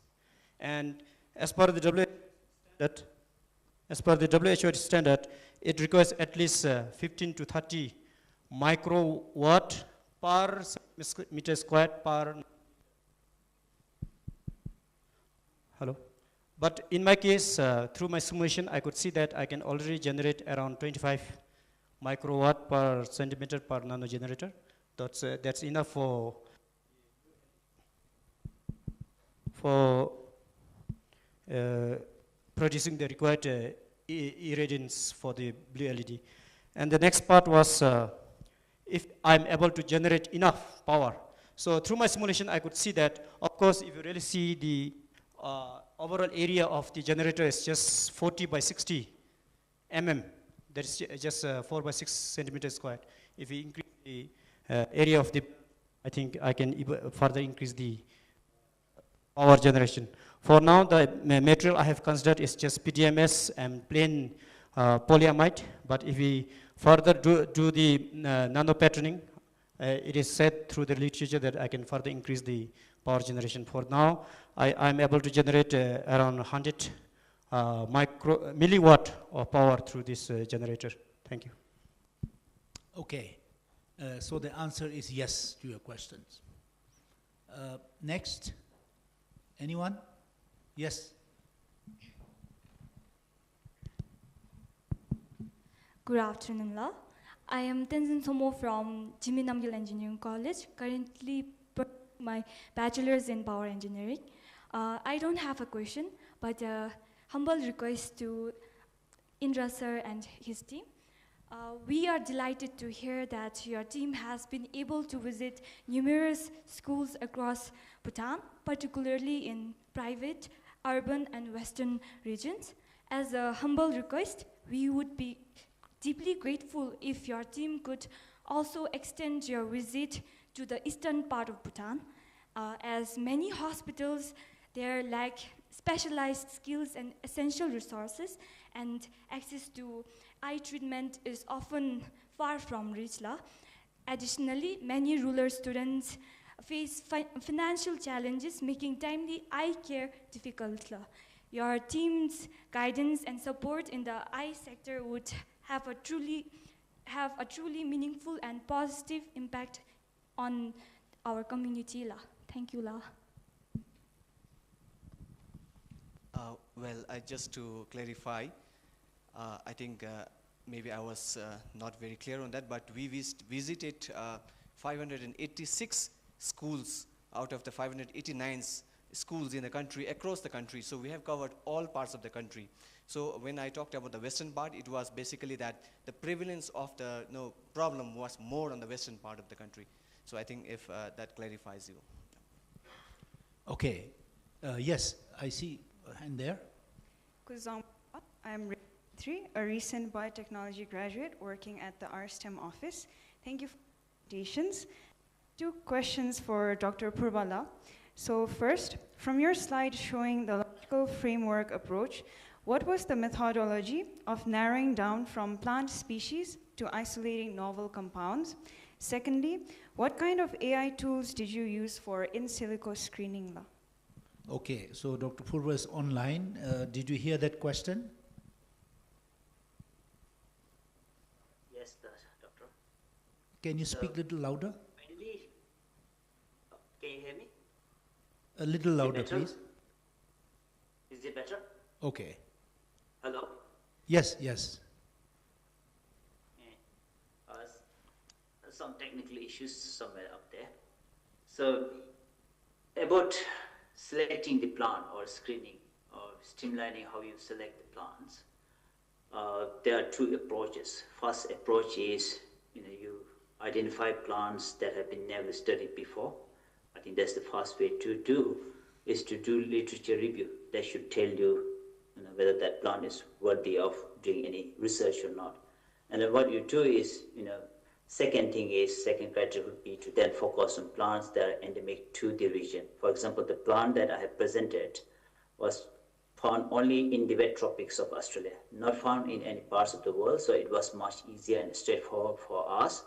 Speaker 6: And as per the WHO standard, it requires at least 15 to 30 microwatt per meter squared per. Hello. But in my case, through my simulation, I could see that I can already generate around 25 microwatt per centimeter per nano generator. That's enough for producing the required irradiance for the blue LED. And the next part was if I'm able to generate enough power. So through my simulation, I could see that, of course, if you really see the overall area of the generator is just 40 by 60 mm. That's just 4 by 6 centimeters squared. If we increase the area of the, I think I can further increase the power generation. For now, the material I have considered is just PDMS and plain polyamide. But if we further do the nano patterning, it is said through the literature that I can further increase the power generation. For now, I'm able to generate around 100 milliwatt of power through this generator. Thank you.
Speaker 2: Okay. So the answer is yes to your questions. Next. Anyone? Yes.
Speaker 8: Good afternoon, La. I am Tenzin Somo from Jimmy Namgil Engineering College, currently my bachelor's in power engineering. I don't have a question, but a humble request to Indra sir and his team. We are delighted to hear that your team has been able to visit numerous schools across Bhutan, particularly in private, urban, and western regions. As a humble request, we would be deeply grateful if your team could also extend your visit to the eastern part of Bhutan, as many hospitals there lack specialized skills and essential resources, and access to eye treatment is often far from reach. Additionally, many rural students face financial challenges, making timely eye care difficult. Your team's guidance and support in the eye sector would have a truly meaningful and positive impact on our community. Thank you.
Speaker 4: Well, just to clarify, I think maybe I was not very clear on that, but we visited 586 schools out of the 589 schools in the country, across the country. So we have covered all parts of the country. So when I talked about the western part, it was basically that the prevalence of the problem was more on the western part of the country. So I think if that clarifies you.
Speaker 2: Okay. Yes, I see a hand there.
Speaker 9: I'm 3, a recent biotechnology graduate working at the RSTEM office. Thank you for the presentations. 2 questions for Dr. Purbala. So first, from your slide showing the logical framework approach, what was the methodology of narrowing down from plant species to isolating novel compounds? Secondly, what kind of AI tools did you use for in silico screening?
Speaker 2: Okay, so Dr. Purva is online. Did you hear that question?
Speaker 3: Yes, doctor.
Speaker 2: Can you speak a little louder?
Speaker 3: Mainly, can you hear me?
Speaker 2: A little louder, please.
Speaker 3: Is it better?
Speaker 2: Okay.
Speaker 3: Hello?
Speaker 2: Yes, yes.
Speaker 3: Some technical issues somewhere up there. So, about selecting the plant or screening or streamlining how you select the plants, there are 2 approaches. First approach is, you identify plants that have been never studied before. I think that's the first way to do, is to do literature review. That should tell you, whether that plant is worthy of doing any research or not. And then what you do is, second criteria would be to then focus on plants that are endemic to the region. For example, the plant that I have presented was found only in the wet tropics of Australia, not found in any parts of the world, so it was much easier and straightforward for us.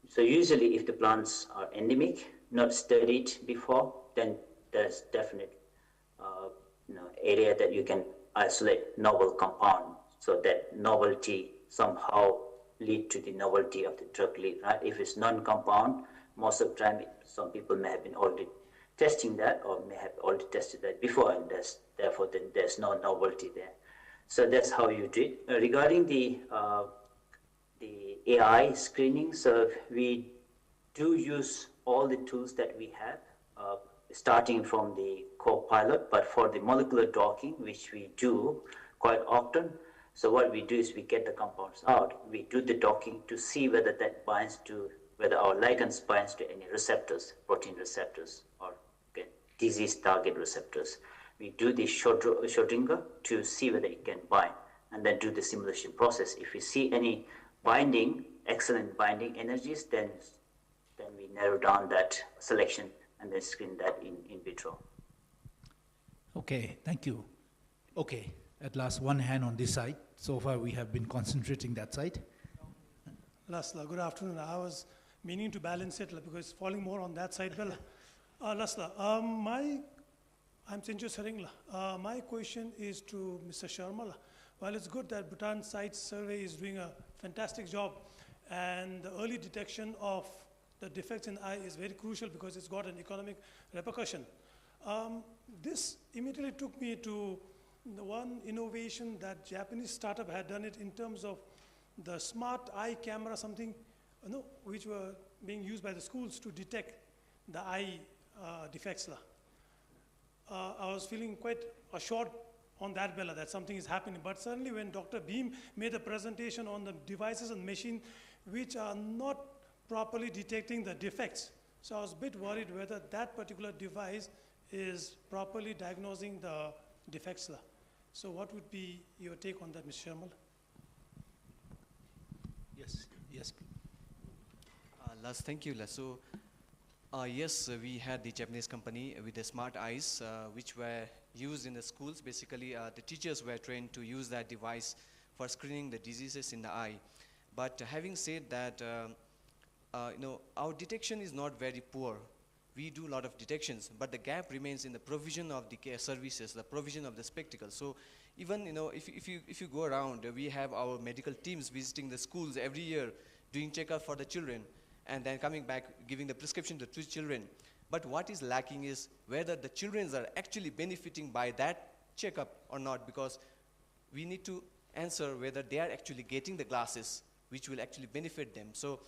Speaker 3: So usually if the plants are endemic, not studied before, then there's definite area that you can isolate novel compound, so that novelty somehow lead to the novelty of the drug lead, right? If it's non-compound, most of the time, some people may have been already testing that or may have already tested that before, and therefore then there's no novelty there. So that's how you do it. Regarding the AI screening, so we do use all the tools that we have, starting from the co-pilot, but for the molecular docking, which we do quite often, so what we do is we get the compounds out, we do the docking to see whether that binds to, whether our ligands binds to any receptors, protein receptors, or disease target receptors. We do the Schrödinger to see whether it can bind, and then do the simulation process. If we see any binding, excellent binding energies, then we narrow down that selection and then screen that in vitro.
Speaker 2: Okay, thank you. Okay, at last, one hand on this side. So far, we have been concentrating that side.
Speaker 10: Lasla, good afternoon. I was meaning to balance it because it's falling more on that side. Lasla, I'm Sinjo Saringla. My question is to Mr. Sharma. While it's good that Bhutan Site Survey is doing a fantastic job, and the early detection of the defects in eye is very crucial because it's got an economic repercussion. This immediately took me to the one innovation that Japanese startup had done it in terms of the smart eye camera, something which were being used by the schools to detect the eye defects. I was feeling quite assured on that, Bella, that something is happening. But suddenly when Dr. Beam made a presentation on the devices and machine which are not properly detecting the defects, so I was a bit worried whether that particular device is properly diagnosing the defects. So what would be your take on that, Mr. Sharma?
Speaker 2: Yes, yes.
Speaker 4: Last, thank you. So, yes, we had the Japanese company with the smart eyes, which were used in the schools. Basically, the teachers were trained to use that device for screening the diseases in the eye. But having said that, our detection is not very poor. We do a lot of detections, but the gap remains in the provision of the care services, the provision of the spectacle. So even, if you go around, we have our medical teams visiting the schools every year, doing checkup for the children, and then coming back, giving the prescription to the children. But what is lacking is whether the children are actually benefiting by that checkup or not, because we need to answer whether they are actually getting the glasses which will actually benefit them. So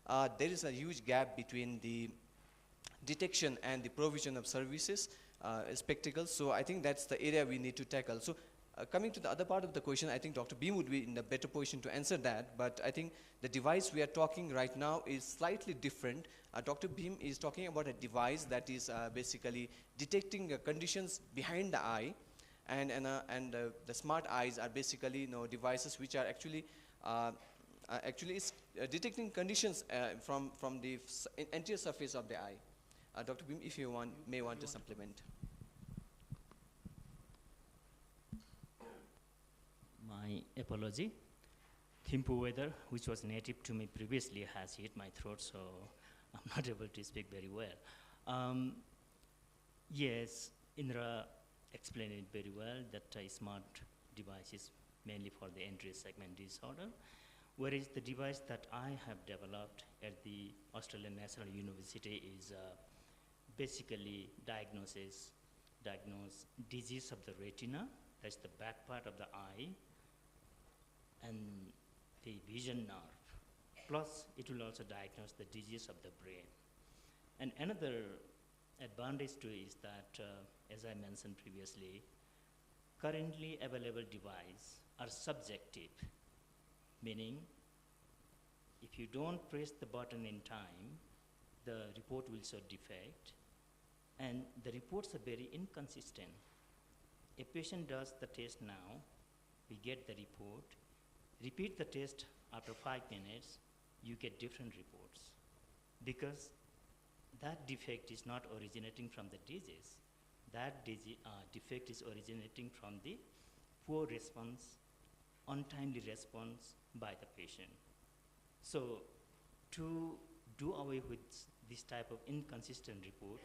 Speaker 4: there is a huge gap between the detection and the provision of services, spectacles. So I think that's the area we need to tackle. So coming to the other part of the question, I think Dr. Beam would be in a better position to answer that, but I think the device we are talking right now is slightly different. Dr. Beam is talking about a device that is basically detecting conditions behind the eye, and the smart eyes are basically devices which are actually detecting conditions from the anterior surface of the eye. Dr. Beam, if you may want to supplement.
Speaker 5: My apology. Thimphu weather, which was native to me previously, has hit my throat, so I'm not able to speak very well. Yes, Indra explained it very well, that a smart device is mainly for the anterior segment disorder, whereas the device that I have developed at the Australian National University is basically diagnose disease of the retina, that's the back part of the eye, and the vision nerve. Plus, it will also diagnose the disease of the brain. And another advantage to it is that, as I mentioned previously, currently available devices are subjective, meaning if you don't press the button in time, the report will show defect, and the reports are very inconsistent. A patient does the test now, we get the report, repeat the test after 5 minutes, you get different reports, because that defect is not originating from the disease. That defect is originating from the poor response, untimely response by the patient. So to do away with this type of inconsistent report,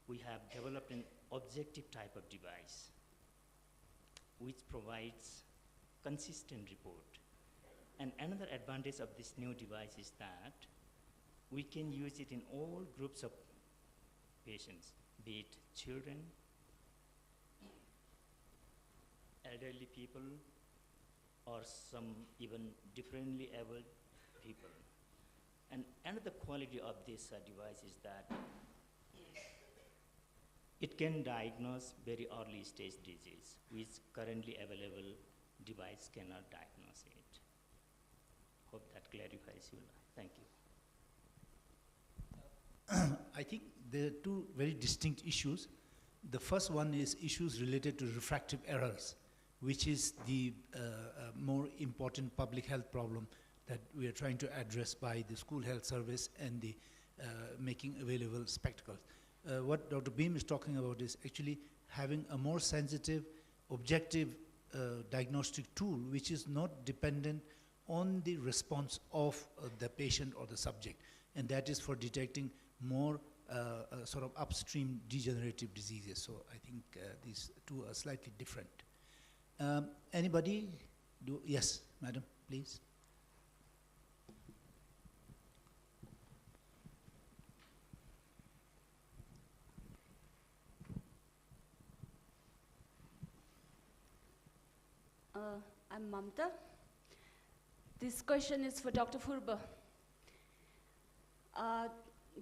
Speaker 5: we have developed an objective type of device which provides consistent report. And another advantage of this new device is that we can use it in all groups of patients, be it children, elderly people, or some even differently abled people. And another quality of this device is that it can diagnose very early stage disease, which currently available device cannot diagnose it. Hope that clarifies you. Thank you.
Speaker 2: I think there are two very distinct issues. The first one is issues related to refractive errors, which is the more important public health problem that we are trying to address by the school health service and the making available spectacles. What Dr. Beam is talking about is actually having a more sensitive, objective diagnostic tool, which is not dependent on the response of the patient or the subject, and that is for detecting more sort of upstream degenerative diseases. So I think these two are slightly different. Anybody? Yes, madam, please.
Speaker 11: I'm Mamta. This question is for Dr. Purba.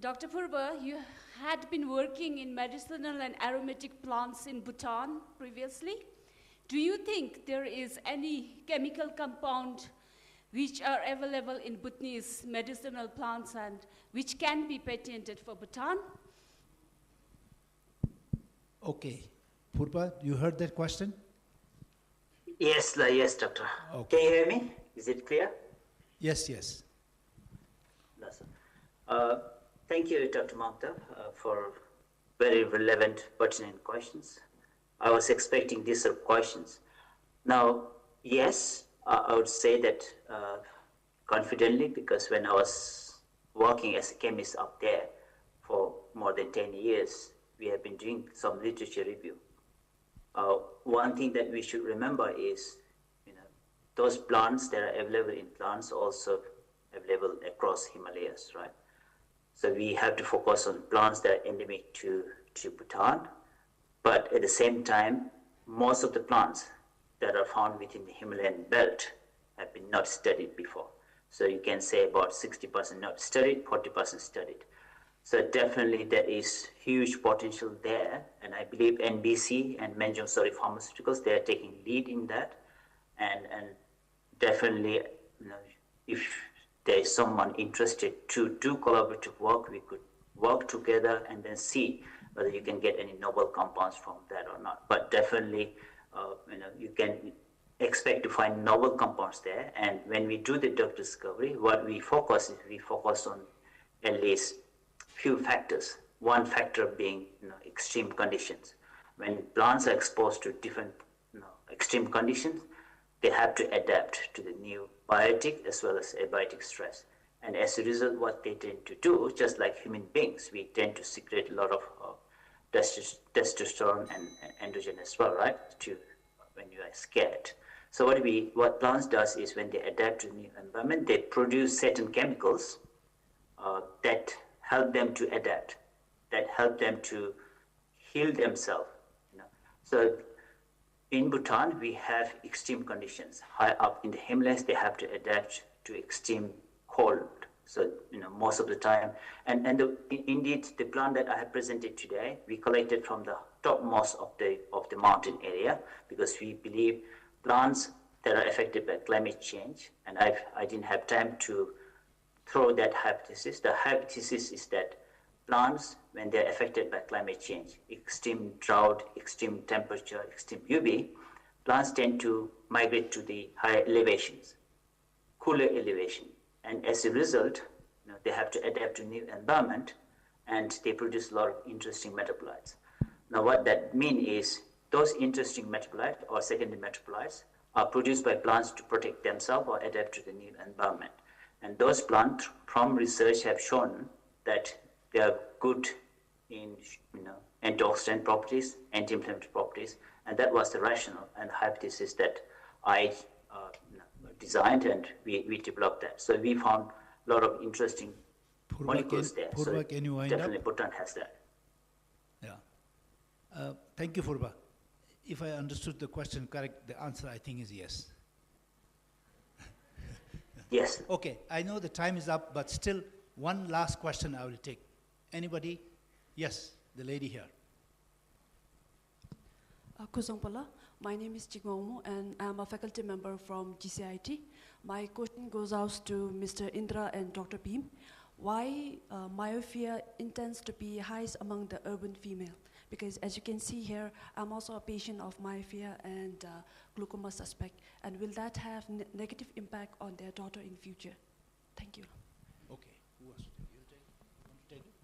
Speaker 11: Dr. Purba, you had been working in medicinal and aromatic plants in Bhutan previously. Do you think there is any chemical compound which are available in Bhutanese medicinal plants and which can be patented for Bhutan?
Speaker 2: Okay. Purba, you heard that question?
Speaker 3: Yes, yes, doctor.
Speaker 2: Okay.
Speaker 3: Can you hear me? Is it clear?
Speaker 2: Yes, yes.
Speaker 3: That's Thank you, Dr. Mamta, for very relevant, pertinent questions. I was expecting these sort of questions. Now, yes, I would say that confidently, because when I was working as a chemist up there for more than 10 years, we have been doing some literature review. One thing that we should remember is, those plants that are available in plants also available across Himalayas, right? So we have to focus on plants that are endemic to Bhutan, but at the same time, most of the plants that are found within the Himalayan belt have been not studied before. So you can say about 60% not studied, 40% studied. So definitely there is huge potential there, and I believe NBC and Manjusori Pharmaceuticals, they are taking lead in that, and definitely, if there is someone interested to do collaborative work, we could work together and then see whether you can get any novel compounds from that or not. But definitely, you can expect to find novel compounds there. And when we do the drug discovery, what we focus on at least few factors. One factor being extreme conditions. When plants are exposed to different extreme conditions, they have to adapt to the new biotic as well as abiotic stress. And as a result, what they tend to do, just like human beings, we tend to secrete a lot of testosterone and androgen as well, right? When you are scared. So what plants does is when they adapt to the new environment, they produce certain chemicals that help them to adapt, that help them to heal themselves. So in Bhutan, we have extreme conditions. High up in the Himalayas, they have to adapt to extreme cold. So, most of the time, and indeed, the plant that I have presented today, we collected from the topmost of the mountain area, because we believe plants that are affected by climate change, and I didn't have time to throw that hypothesis. The hypothesis is that plants, when they're affected by climate change, extreme drought, extreme temperature, extreme UV, plants tend to migrate to the higher elevations, cooler elevation. And as a result, they have to adapt to new environment, and they produce a lot of interesting metabolites. Now, what that means is those interesting metabolites or secondary metabolites are produced by plants to protect themselves or adapt to the new environment. And those plants, from research, have shown that they are good in antioxidant properties, anti-inflammatory properties, and that was the rationale and the hypothesis that I designed, and we developed that. So we found a lot of interesting molecules there.
Speaker 2: Purva, can you wind
Speaker 3: definitely
Speaker 2: up?
Speaker 3: Bhutan has that.
Speaker 2: Yeah. Thank you, Purva. If I understood the question correct, the answer I think is yes.
Speaker 3: Yes.
Speaker 2: Okay, I know the time is up, but still one last question I will take. Anybody? Yes, the lady here.
Speaker 12: Kusongpala. My name is Chigmomu, and I'm a faculty member from GCIT. My question goes out to Mr. Indra and Dr. Bhim. Why myopia tends to be highest among the urban female? Because as you can see here, I'm also a patient of myopia and glaucoma suspect. And will that have negative impact on their daughter in future? Thank you.
Speaker 2: Okay, who wants to take it? Want to take it?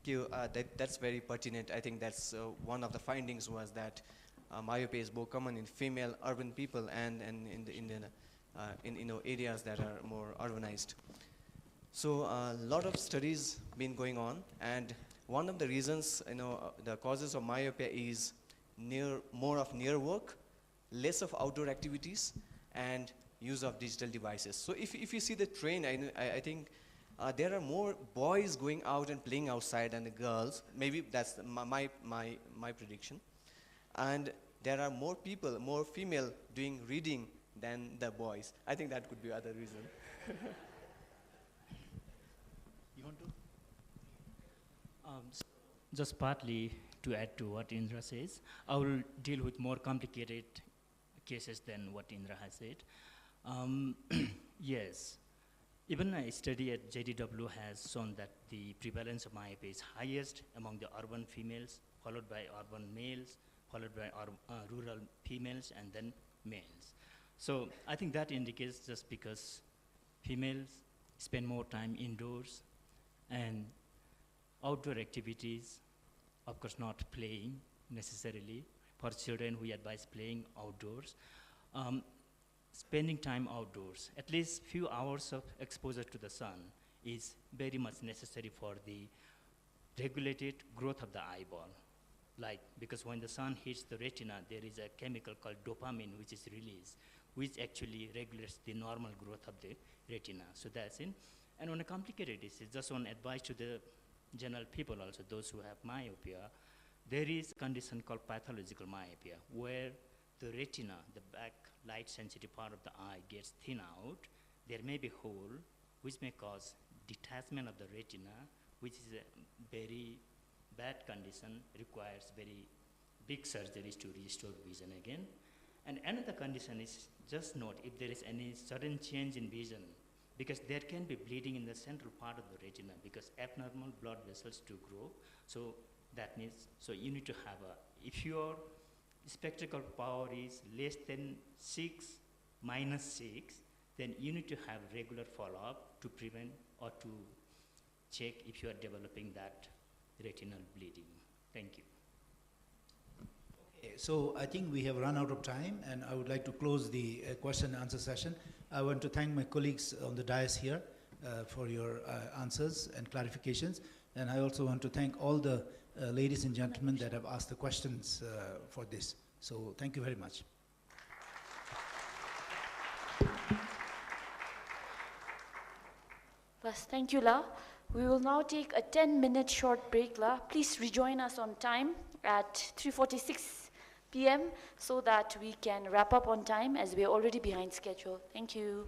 Speaker 4: Thank you. That's very pertinent. I think that's one of the findings was that myopia is more common in female urban people and in areas that are more urbanized. So a lot of studies been going on, and one of the reasons, the causes of myopia is more of near work, less of outdoor activities, and use of digital devices. So if you see the trend, I think there are more boys going out and playing outside than the girls. Maybe that's my prediction. And there are more people, more female doing reading than the boys. I think that could be other reason.
Speaker 2: You want to?
Speaker 5: Just partly to add to what Indra says, I will deal with more complicated cases than what Indra has said. Yes, even a study at JDW has shown that the prevalence of myopia is highest among the urban females, followed by urban males, followed by rural females, and then males. So I think that indicates just because females spend more time indoors, and outdoor activities, of course not playing necessarily. For children, we advise playing outdoors. Spending time outdoors, at least few hours of exposure to the sun is very much necessary for the regulated growth of the eyeball. Like, because when the sun hits the retina, there is a chemical called dopamine which is released, which actually regulates the normal growth of the retina. So that's it. And on a complicated disease, just one advice to the general people also, those who have myopia, there is a condition called pathological myopia, where the retina, the back light sensitive part of the eye gets thin out. There may be a hole which may cause detachment of the retina, which is a very bad condition, requires very big surgeries to restore vision again. And another condition is, just note if there is any sudden change in vision, because there can be bleeding in the central part of the retina because abnormal blood vessels to grow. So that means, so you need to have a, if your spectacle power is less than 6 minus 6, then you need to have regular follow-up to prevent or to check if you are developing that retinal bleeding. Thank you.
Speaker 2: Okay, so I think we have run out of time, and I would like to close the question and answer session. I want to thank my colleagues on the dais here for your answers and clarifications, and I also want to thank all the ladies and gentlemen that have asked the questions for this. So thank you very much.
Speaker 1: Yes, thank you, La. We will now take a 10-minute short break, La. Please rejoin us on time at 3:46 p.m. so that we can wrap up on time as we are already behind schedule. Thank you.